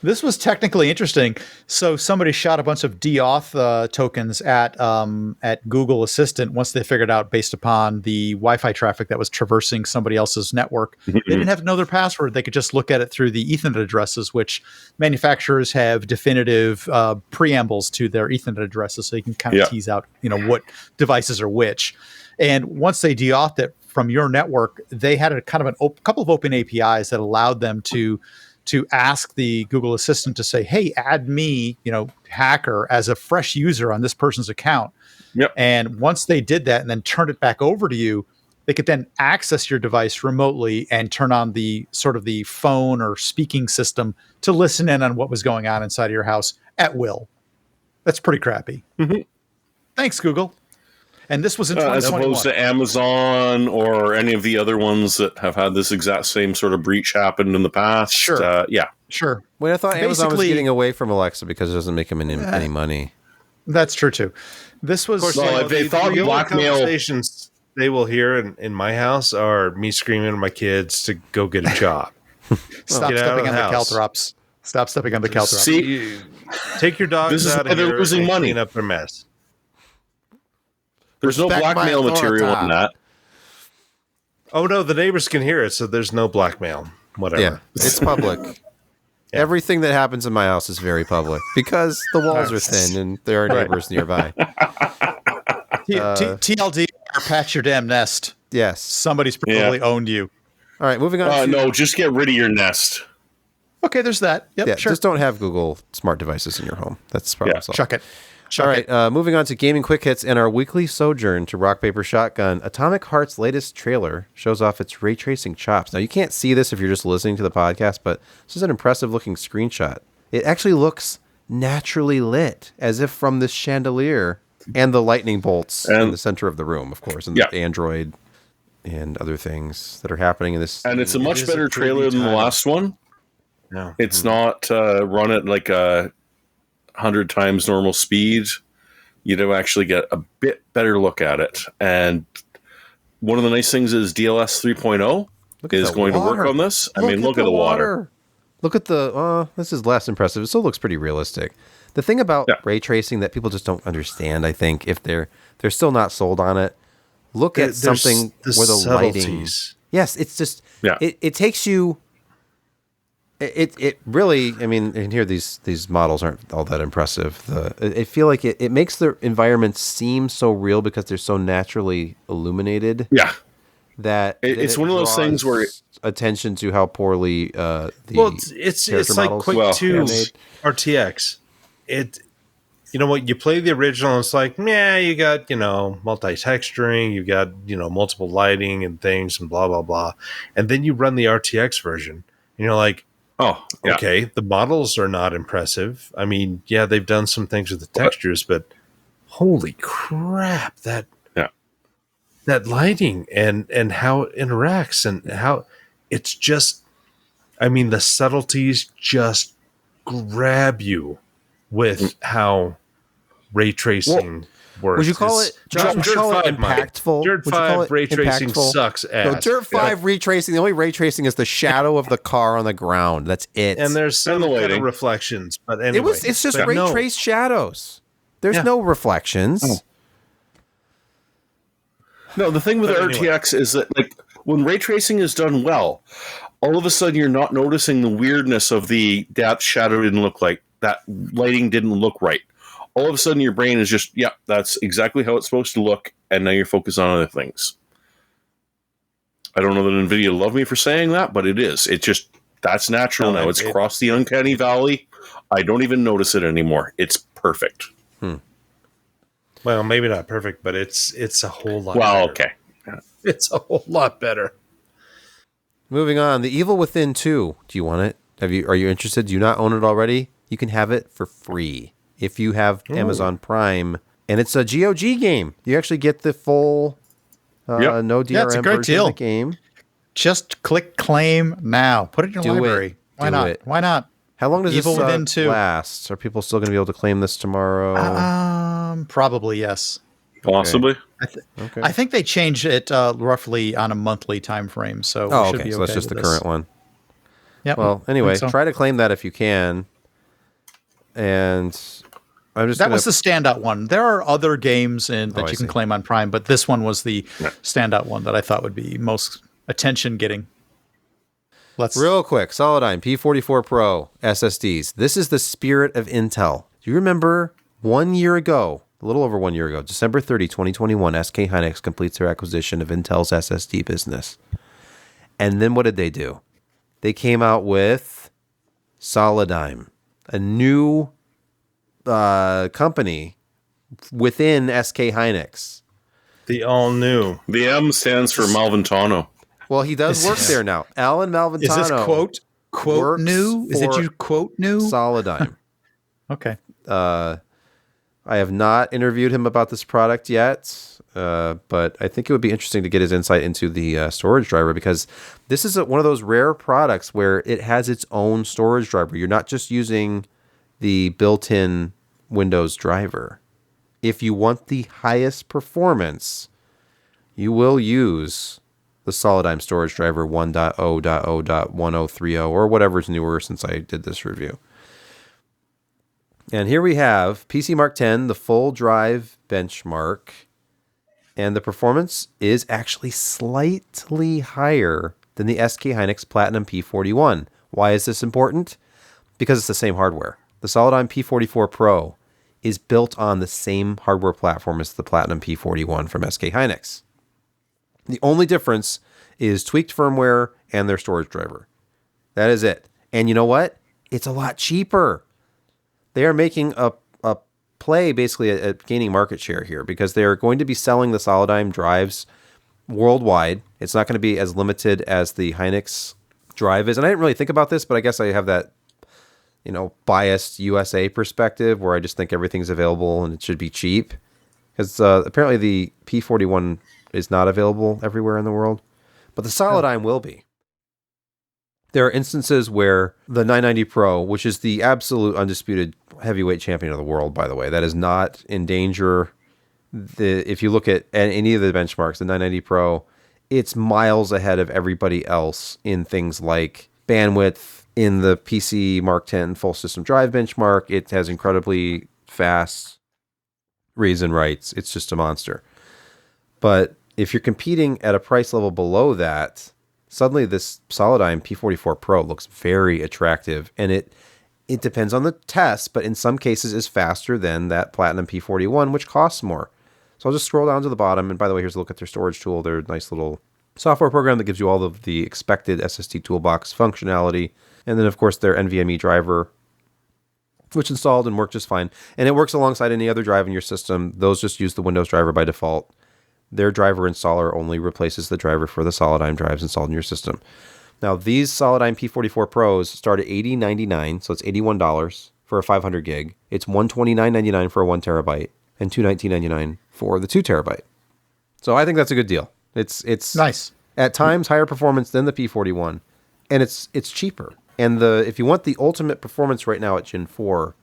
this was technically interesting. So somebody shot a bunch of deauth tokens at Google Assistant once they figured out, based upon the Wi-Fi traffic that was traversing somebody else's network, they didn't have to know their password. They could just look at it through the Ethernet addresses, which manufacturers have definitive preambles to their Ethernet addresses, so you can kind of tease out, what devices are which. And once they deauthed it from your network, they had a kind of couple of open APIs that allowed them to ask the Google Assistant to say, "Hey, add me, hacker, as a fresh user on this person's account." Yep. And once they did that and then turned it back over to you, they could then access your device remotely and turn on the sort of the phone or speaking system to listen in on what was going on inside of your house at will. That's pretty crappy. Thanks, Google. And this was in As 2021. opposed to Amazon or any of the other ones that have had this exact same sort of breach happen in the past. Sure. Yeah. Sure. Wait, I thought Amazon was Basically- getting away from Alexa because it doesn't make them any money. That's true too. This was Well, they thought the only blackmail- conversations they will hear in my house are me screaming at my kids to go get a job. stop Get out of stepping the on the house. caltrops. Stop stepping on the caltrops. See, You take your dogs This is out why of they're here losing and money. clean up their mess. there's no Respect my blackmail material authority. in that. Oh no, the neighbors can hear it, so there's no blackmail. Whatever. Yeah, it's public. Everything that happens in my house is very public because the walls are thin and there are neighbors nearby. TLD, patch your damn nest. Yes. Somebody's probably owned you. All right, moving on. to, No, just get rid of your Nest. Okay, there's that. Yep, yeah, sure. just don't have Google smart devices in your home. That's probably Yeah, solved. Chuck it. Chuck All it. right, moving on to gaming quick hits and our weekly sojourn to Rock Paper Shotgun. Atomic Heart's latest trailer shows off its ray tracing chops. Now you can't see this if you're just listening to the podcast, but this is an impressive looking screenshot. It actually looks naturally lit, as if from this chandelier and the lightning bolts in the center of the room, of course, and the Android and other things that are happening in this. And it's a much is a better pretty trailer than the title. last one. No. It's not run at like 100 times normal speed. You do actually get a bit better look at it. And one of the nice things is DLS 3.0 is the going to water. work on this. I mean, look at the water. Look at the, this is less impressive. It still looks pretty realistic. The thing about ray tracing that people just don't understand, I think, if they're still not sold on it, look at There's something the where the lighting. subtleties. Yes, it's just, it takes you, it really, I mean, and here these models aren't all that impressive. I feel like it makes the environment seem so real because they're so naturally illuminated. Yeah. That It's one of those things where attention to how poorly the it's character like models Quake are 2 made. RTX. You know what, you play the original and it's like, yeah, you got, multi-texturing, you got, multiple lighting and things and blah, blah, blah. And then you run the RTX version and you're like, okay, the models are not impressive. I mean, yeah, they've done some things with the textures, but holy crap, that lighting and how it interacts and how it's just, I mean, the subtleties just grab you with how ray tracing works. Would you call it, Josh, would you call it impactful? Dirt Would you call 5 it ray tracing impactful? sucks ass. No, Dirt 5 ray tracing, the only ray tracing is the shadow of the car on the ground. That's it. And there's some And the kind of lighting. reflections, but anyway. It's just but ray no. traced shadows. There's no reflections. No, the thing with But the anyway. RTX is that, like, when ray tracing is done well, all of a sudden you're not noticing the weirdness of that shadow didn't look like, that lighting didn't look right. All of a sudden your brain is just, yeah, that's exactly how it's supposed to look, and now you're focused on other things. I don't know that NVIDIA love me for saying that, but it is. It's just, that's natural now. It's crossed the uncanny valley. I don't even notice it anymore. It's perfect. Well, maybe not perfect, but it's a whole lot Well, better. okay. It's a whole lot better. Moving on, The Evil Within 2. Do you want it? Are you interested? Do you not own it already? You can have it for free if you have Amazon Prime, and it's a GOG game. You actually get the full no DRM Yeah, it's a great version deal. of the game. Just click claim now. Put it in your Do it. library. Why Do not? it. Why not? How long does Evil this Within 2. last? Are people still going to be able to claim this tomorrow? Probably yes. Possibly. Okay. I think they changed it roughly on a monthly time frame, so we should okay. be So that's just the with current this. one. Yep. Well, anyway, So. try to claim that if you can. And I'm just That gonna, was the standout one. There are other games that I you can see. claim on Prime, but this one was the standout one that I thought would be most attention getting. Let's real quick. Solidigm P44 Pro SSDs. This is the spirit of Intel. Do you remember 1 year ago, a little over 1 year ago, December 30, 2021, SK Hynix completes their acquisition of Intel's SSD business. And then what did they do? They came out with Solidigm, a new company within SK Hynix. The all new. The M stands for Malventano. Well, he does work there now. Alan Malventano. Is this quote works new? Is it for you quote new? Solidigm. Okay. I have not interviewed him about this product yet, but I think it would be interesting to get his insight into the storage driver, because this is one of those rare products where it has its own storage driver. You're not just using the built-in Windows driver. If you want the highest performance, you will use the Solidigm storage driver 1.0.0.1030 or whatever's newer since I did this review. And here we have PC Mark 10, the full drive benchmark, and the performance is actually slightly higher than the SK Hynix Platinum P41. Why is this important? Because it's the same hardware. The Solidigm P44 Pro is built on the same hardware platform as the Platinum P41 from SK Hynix. The only difference is tweaked firmware and their storage driver. That is it. And you know what? It's a lot cheaper. They are making a play basically at gaining market share here, because they are going to be selling the Solidigm drives worldwide. It's not going to be as limited as the Hynix drive is. And I didn't really think about this, but I guess I have that, biased USA perspective where I just think everything's available and it should be cheap. Because apparently the P41 is not available everywhere in the world, but the Solidigm will be. There are instances where the 990 Pro, which is the absolute undisputed heavyweight champion of the world, by the way, that is not in danger. If you look at any of the benchmarks, the 990 Pro, it's miles ahead of everybody else in things like bandwidth. In the PC Mark 10 full system drive benchmark, it has incredibly fast reads and writes. It's just a monster. But if you're competing at a price level below that, suddenly this Solidigm P44 Pro looks very attractive, and it depends on the test, but in some cases is faster than that Platinum P41, which costs more. So I'll just scroll down to the bottom, and by the way, here's a look at their storage tool, their nice little software program that gives you all of the expected SSD toolbox functionality, and then of course their NVMe driver, which installed and worked just fine. And it works alongside any other drive in your system. Those just use the Windows driver by default. Their driver installer only replaces the driver for the Solidigm drives installed in your system. Now, these Solidigm P44 Pros start at $80.99, so it's $81 for a 500 gig. It's $129.99 for a 1 terabyte, and $219.99 for the 2 terabyte. So I think that's a good deal. It's Nice. At times higher performance than the P41, and it's cheaper. And if you want the ultimate performance right now at Gen 4,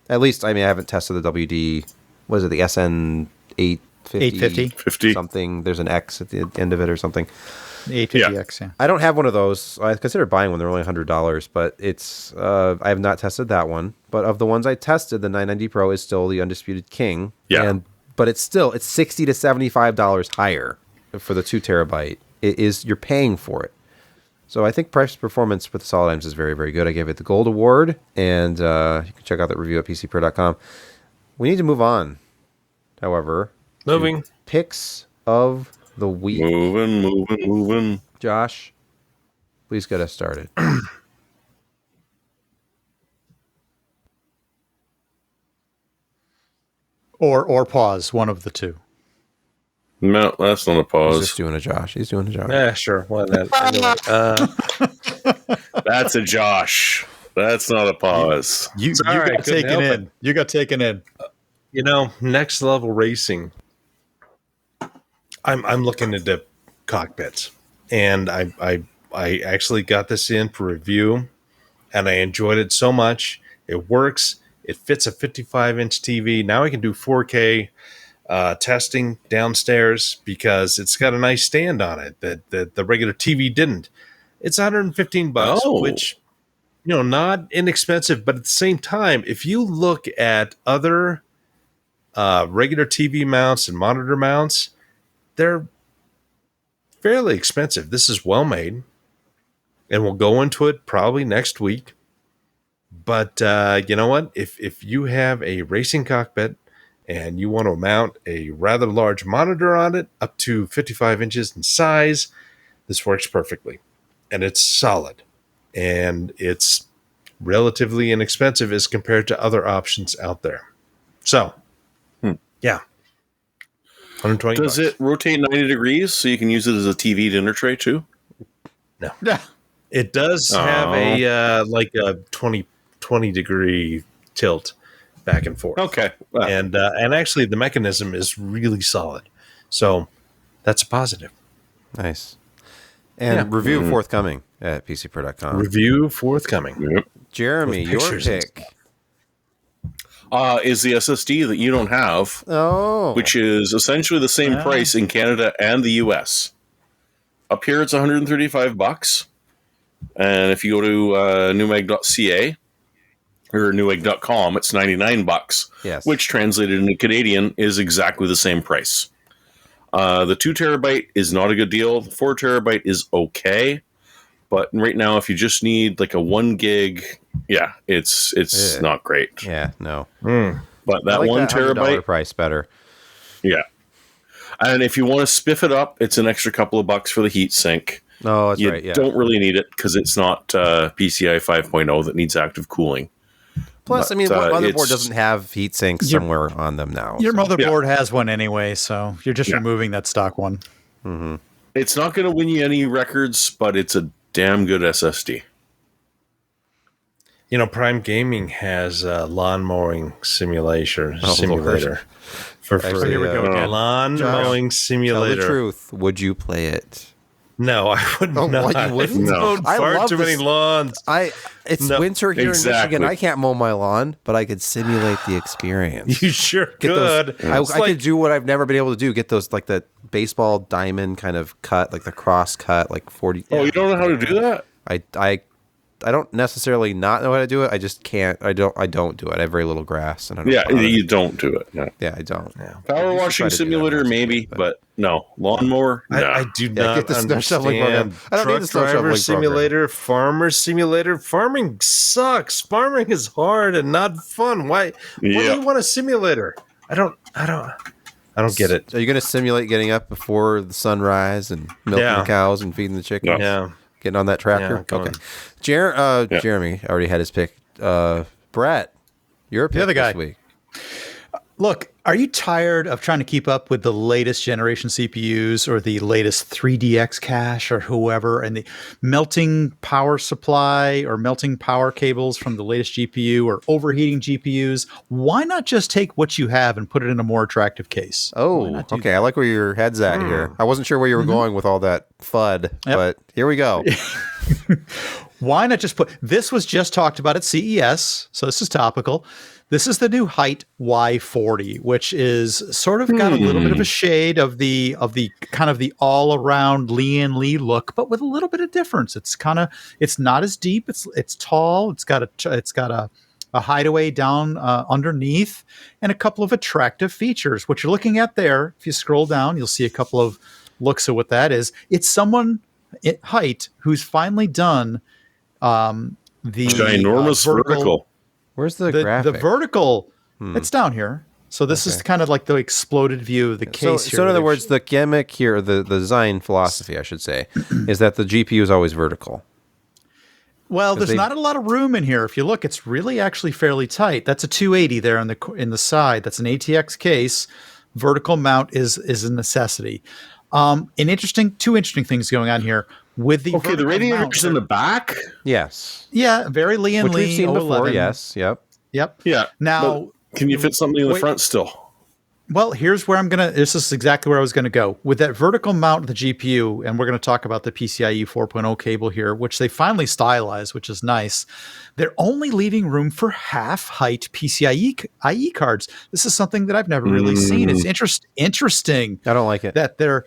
at least, I haven't tested the WD, what is it, the SN 850 something. There's an X at the end of it or something. 850X, yeah. I don't have one of those. I considered buying one. They're only $100, but it's I have not tested that one. But of the ones I tested, the 990 Pro is still the undisputed king. Yeah. But it's $60 to $75 higher for the 2 terabyte. You're paying for it. So I think price performance with the Solidigms is very, very good. I gave it the Gold Award, and you can check out that review at PCPer.com. We need to move on, however. Moving. Picks of the week. Moving. Josh, please get us started. Or pause, one of the two. No, that's not a He's pause. just doing a Josh. He's doing a Josh. Yeah, sure. Why not? Anyway, That's a Josh. That's not a pause. You all right, got couldn't taken help in. it. You got taken in. Next level racing. I'm looking into cockpits, and I actually got this in for review, and I enjoyed it so much. It works. It fits a 55-inch TV. Now I can do 4K testing downstairs because it's got a nice stand on it that the regular TV didn't. It's $115, which not inexpensive, but at the same time, if you look at other regular TV mounts and monitor mounts, they're fairly expensive. This is well made, and we'll go into it probably next week. But you know what? If you have a racing cockpit and you want to mount a rather large monitor on it, up to 55 inches in size, this works perfectly. And it's solid. And it's relatively inexpensive as compared to other options out there. So, yeah. $120. Does it rotate 90 degrees so you can use it as a TV dinner tray too? No. It does have a like a 20 degree tilt back and forth. Okay. Well, And actually the mechanism is really solid. So that's a positive. Nice. And review forthcoming at PCPer.com. Review forthcoming. yep. Jeremy, With your pictures and pick. Is the SSD that you don't have, Oh. which is essentially the same price in Canada and the US. Up here, it's $135. And if you go to newmag.ca or newegg.com, it's $99. Yes. Which translated into Canadian is exactly the same price. The 2 terabyte is not a good deal. The 4 terabyte is okay. But right now, if you just need like a 1 gig, it's not great. Yeah, no. But I that like 1 that $100 terabyte, price better. yeah. And if you want to spiff it up, it's an extra couple of bucks for the heat sink. Oh, that's You right. Yeah. don't really need it because it's not PCIe 5.0 that needs active cooling. Plus, but, what motherboard it's- doesn't have heat sinks somewhere on them now? Your so. motherboard has one anyway, so you're just removing that stock one. It's not going to win you any records, but it's a damn good SSD. Prime Gaming has a lawn mowing simulator for Actually, free. here we go again. Lawn mowing Tell simulator. the truth. Would you play it? No, I would Oh, not. what, you wouldn't? I've No. mowed I far love too many this- lawns. It's No, winter here in exactly. Michigan. I can't mow my lawn, but I could simulate the experience. You sure Get those- could. I It's could do what I've never been able to do. Get those like the baseball diamond kind of cut, like the cross cut, like 40. Oh, you don't know how to do that? I don't necessarily not know how to do it. I just can't. I don't do it. I have very little grass, and I don't. Yeah, bother. you don't do it. No. Yeah, I don't. Power I used to try washing to do that simulator, when I was a maybe, kid, but no. Lawnmower, no. I do not get the snow shoveling program. understand. I don't need Truck the snow driver shoveling simulator, farmer simulator. Farming sucks. Farming is hard and not fun. Why do Yeah. you want a simulator? I don't get it. Are you going to simulate getting up before the sunrise and milking Yeah. the cows and feeding the chickens? Yeah. Getting on that tractor? Yeah, going. Okay. Jeremy already had his pick. Brett, your pick other guy. this week. Look, are you tired of trying to keep up with the latest generation CPUs or the latest 3DX cache or whoever and the melting power supply or melting power cables from the latest GPU or overheating GPUs? Why not just take what you have and put it in a more attractive case? Why Oh, not do okay. I like where your head's at here. I wasn't sure where you were going with all that FUD, but here we go. Why not just put this? Was just talked about at CES, so this is topical. This is the new Height Y40, which is sort of got a little bit of a shade of the kind of the all around Lian Li look, but with a little bit of difference. It's not as deep. It's tall. It's got a hideaway down underneath, and a couple of attractive features. What you're looking at there, if you scroll down, you'll see a couple of looks at what that is. It's someone at Height who's finally done the ginormous vertical. Where's the graphic? The vertical. It's down here. So this is kind of like the exploded view of the case here. So in other words, the gimmick here, the design philosophy, I should say, is that the GPU is always vertical. Well, there's not a lot of room in here. If you look, it's really actually fairly tight. That's a 280 there in the side. That's an ATX case. Vertical mount is a necessity. Two interesting things going on here with the the radiator's in the back. Yes. Yeah, very Lian Which Li. we've seen before. 011. Yes. Yep. Yep. Yeah. Now, can you fit something in the front still? Well, here's where this is exactly where I was going to go. With that vertical mount of the GPU, and we're going to talk about the PCIe 4.0 cable here, which they finally stylized, which is nice. They're only leaving room for half-height PCIe cards. This is something that I've never really seen. It's interesting. I don't like it. That they're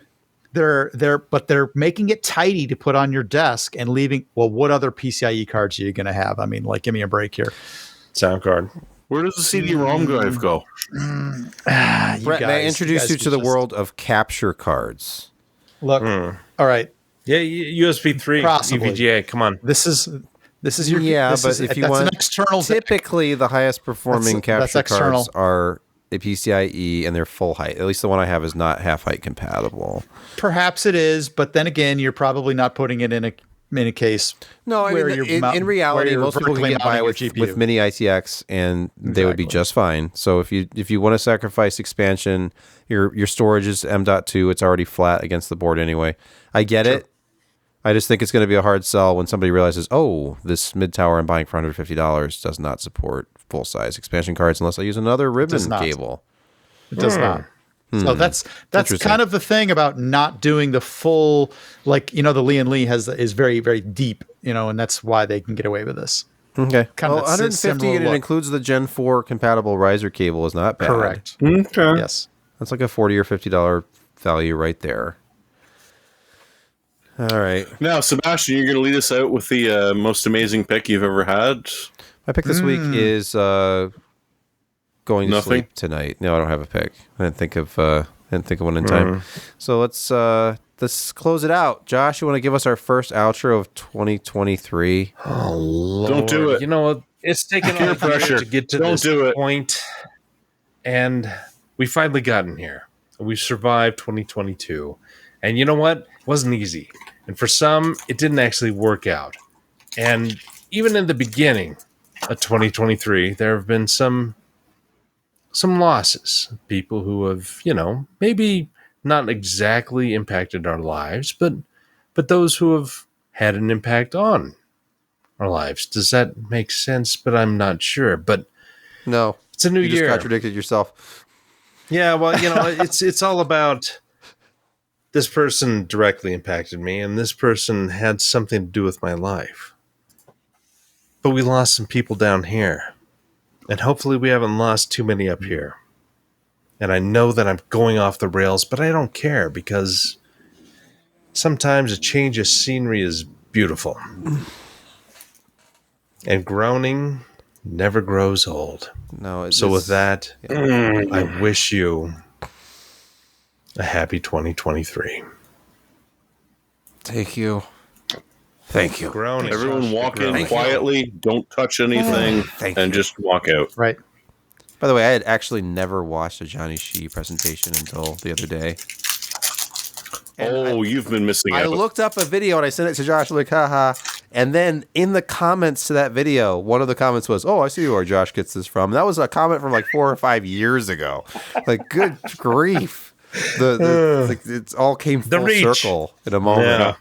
making it tidy to put on your desk and leaving, well, what other PCIe cards are you going to have? I mean, like, give me a break here. Sound card. Where does the CD-ROM drive go? Brett, may I introduce you to the world of capture cards? Look, all right. Yeah, USB 3, Possibly. EVGA. Come on. This is your if you want an external. typically the highest performing That's capture external. cards are a PCIe and they're full height. At least the one I have is not half height compatible. Perhaps it is, but then again, you're probably not putting it in a case. No, I mean, in reality, most people can get by with mini ITX, and they would be just fine. So if you want to sacrifice expansion, your storage is M.2. It's already flat against the board anyway. I get it. I just think it's going to be a hard sell when somebody realizes, oh, this mid tower I'm buying for $150 does not support full size expansion cards unless I use another ribbon cable. It does not. So that's kind of the thing about not doing the full, like, the Lian Li is very, very deep, and that's why they can get away with this. Okay. Kind of 150 and it includes the Gen 4 compatible riser cable is not bad. Correct. Okay. Yes. That's like a $40 or $50 value right there. All right. Now, Sebastian, you're going to lead us out with the most amazing pick you've ever had. My pick this week is going to sleep tonight. No, I don't have a pick. I didn't think of one in time. So let's close it out. Josh, you want to give us our first outro of 2023? Oh, Lord. Don't do it. You know what? It's taken all pressure to get to this point, and we finally gotten here. We've survived 2022, and you know what? It wasn't easy, and for some, it didn't actually work out. And even in the beginning of 2023, there have been some losses. People who have, maybe not exactly impacted our lives, but those who have had an impact on our lives. Does that make sense? But I'm not sure. But no, it's a new year. You just contradicted yourself. Yeah, well, it's all about this person directly impacted me, and this person had something to do with my life. But we lost some people down here. And hopefully we haven't lost too many up here. And I know that I'm going off the rails, but I don't care because sometimes a change of scenery is beautiful. And groaning never grows old. No. So with that, I wish you a happy 2023. Thank you. Groaning. Everyone walk in quietly, don't touch anything, and just walk out. Right. By the way, I had actually never watched a Johnny Shee presentation until the other day. And you've been missing out. I looked up a video and I sent it to Josh, like, haha. And then in the comments to that video, one of the comments was, "Oh, I see where Josh gets this from." And that was a comment from like 4 or 5 years ago. Like, good grief. It all came full circle in a moment. Yeah.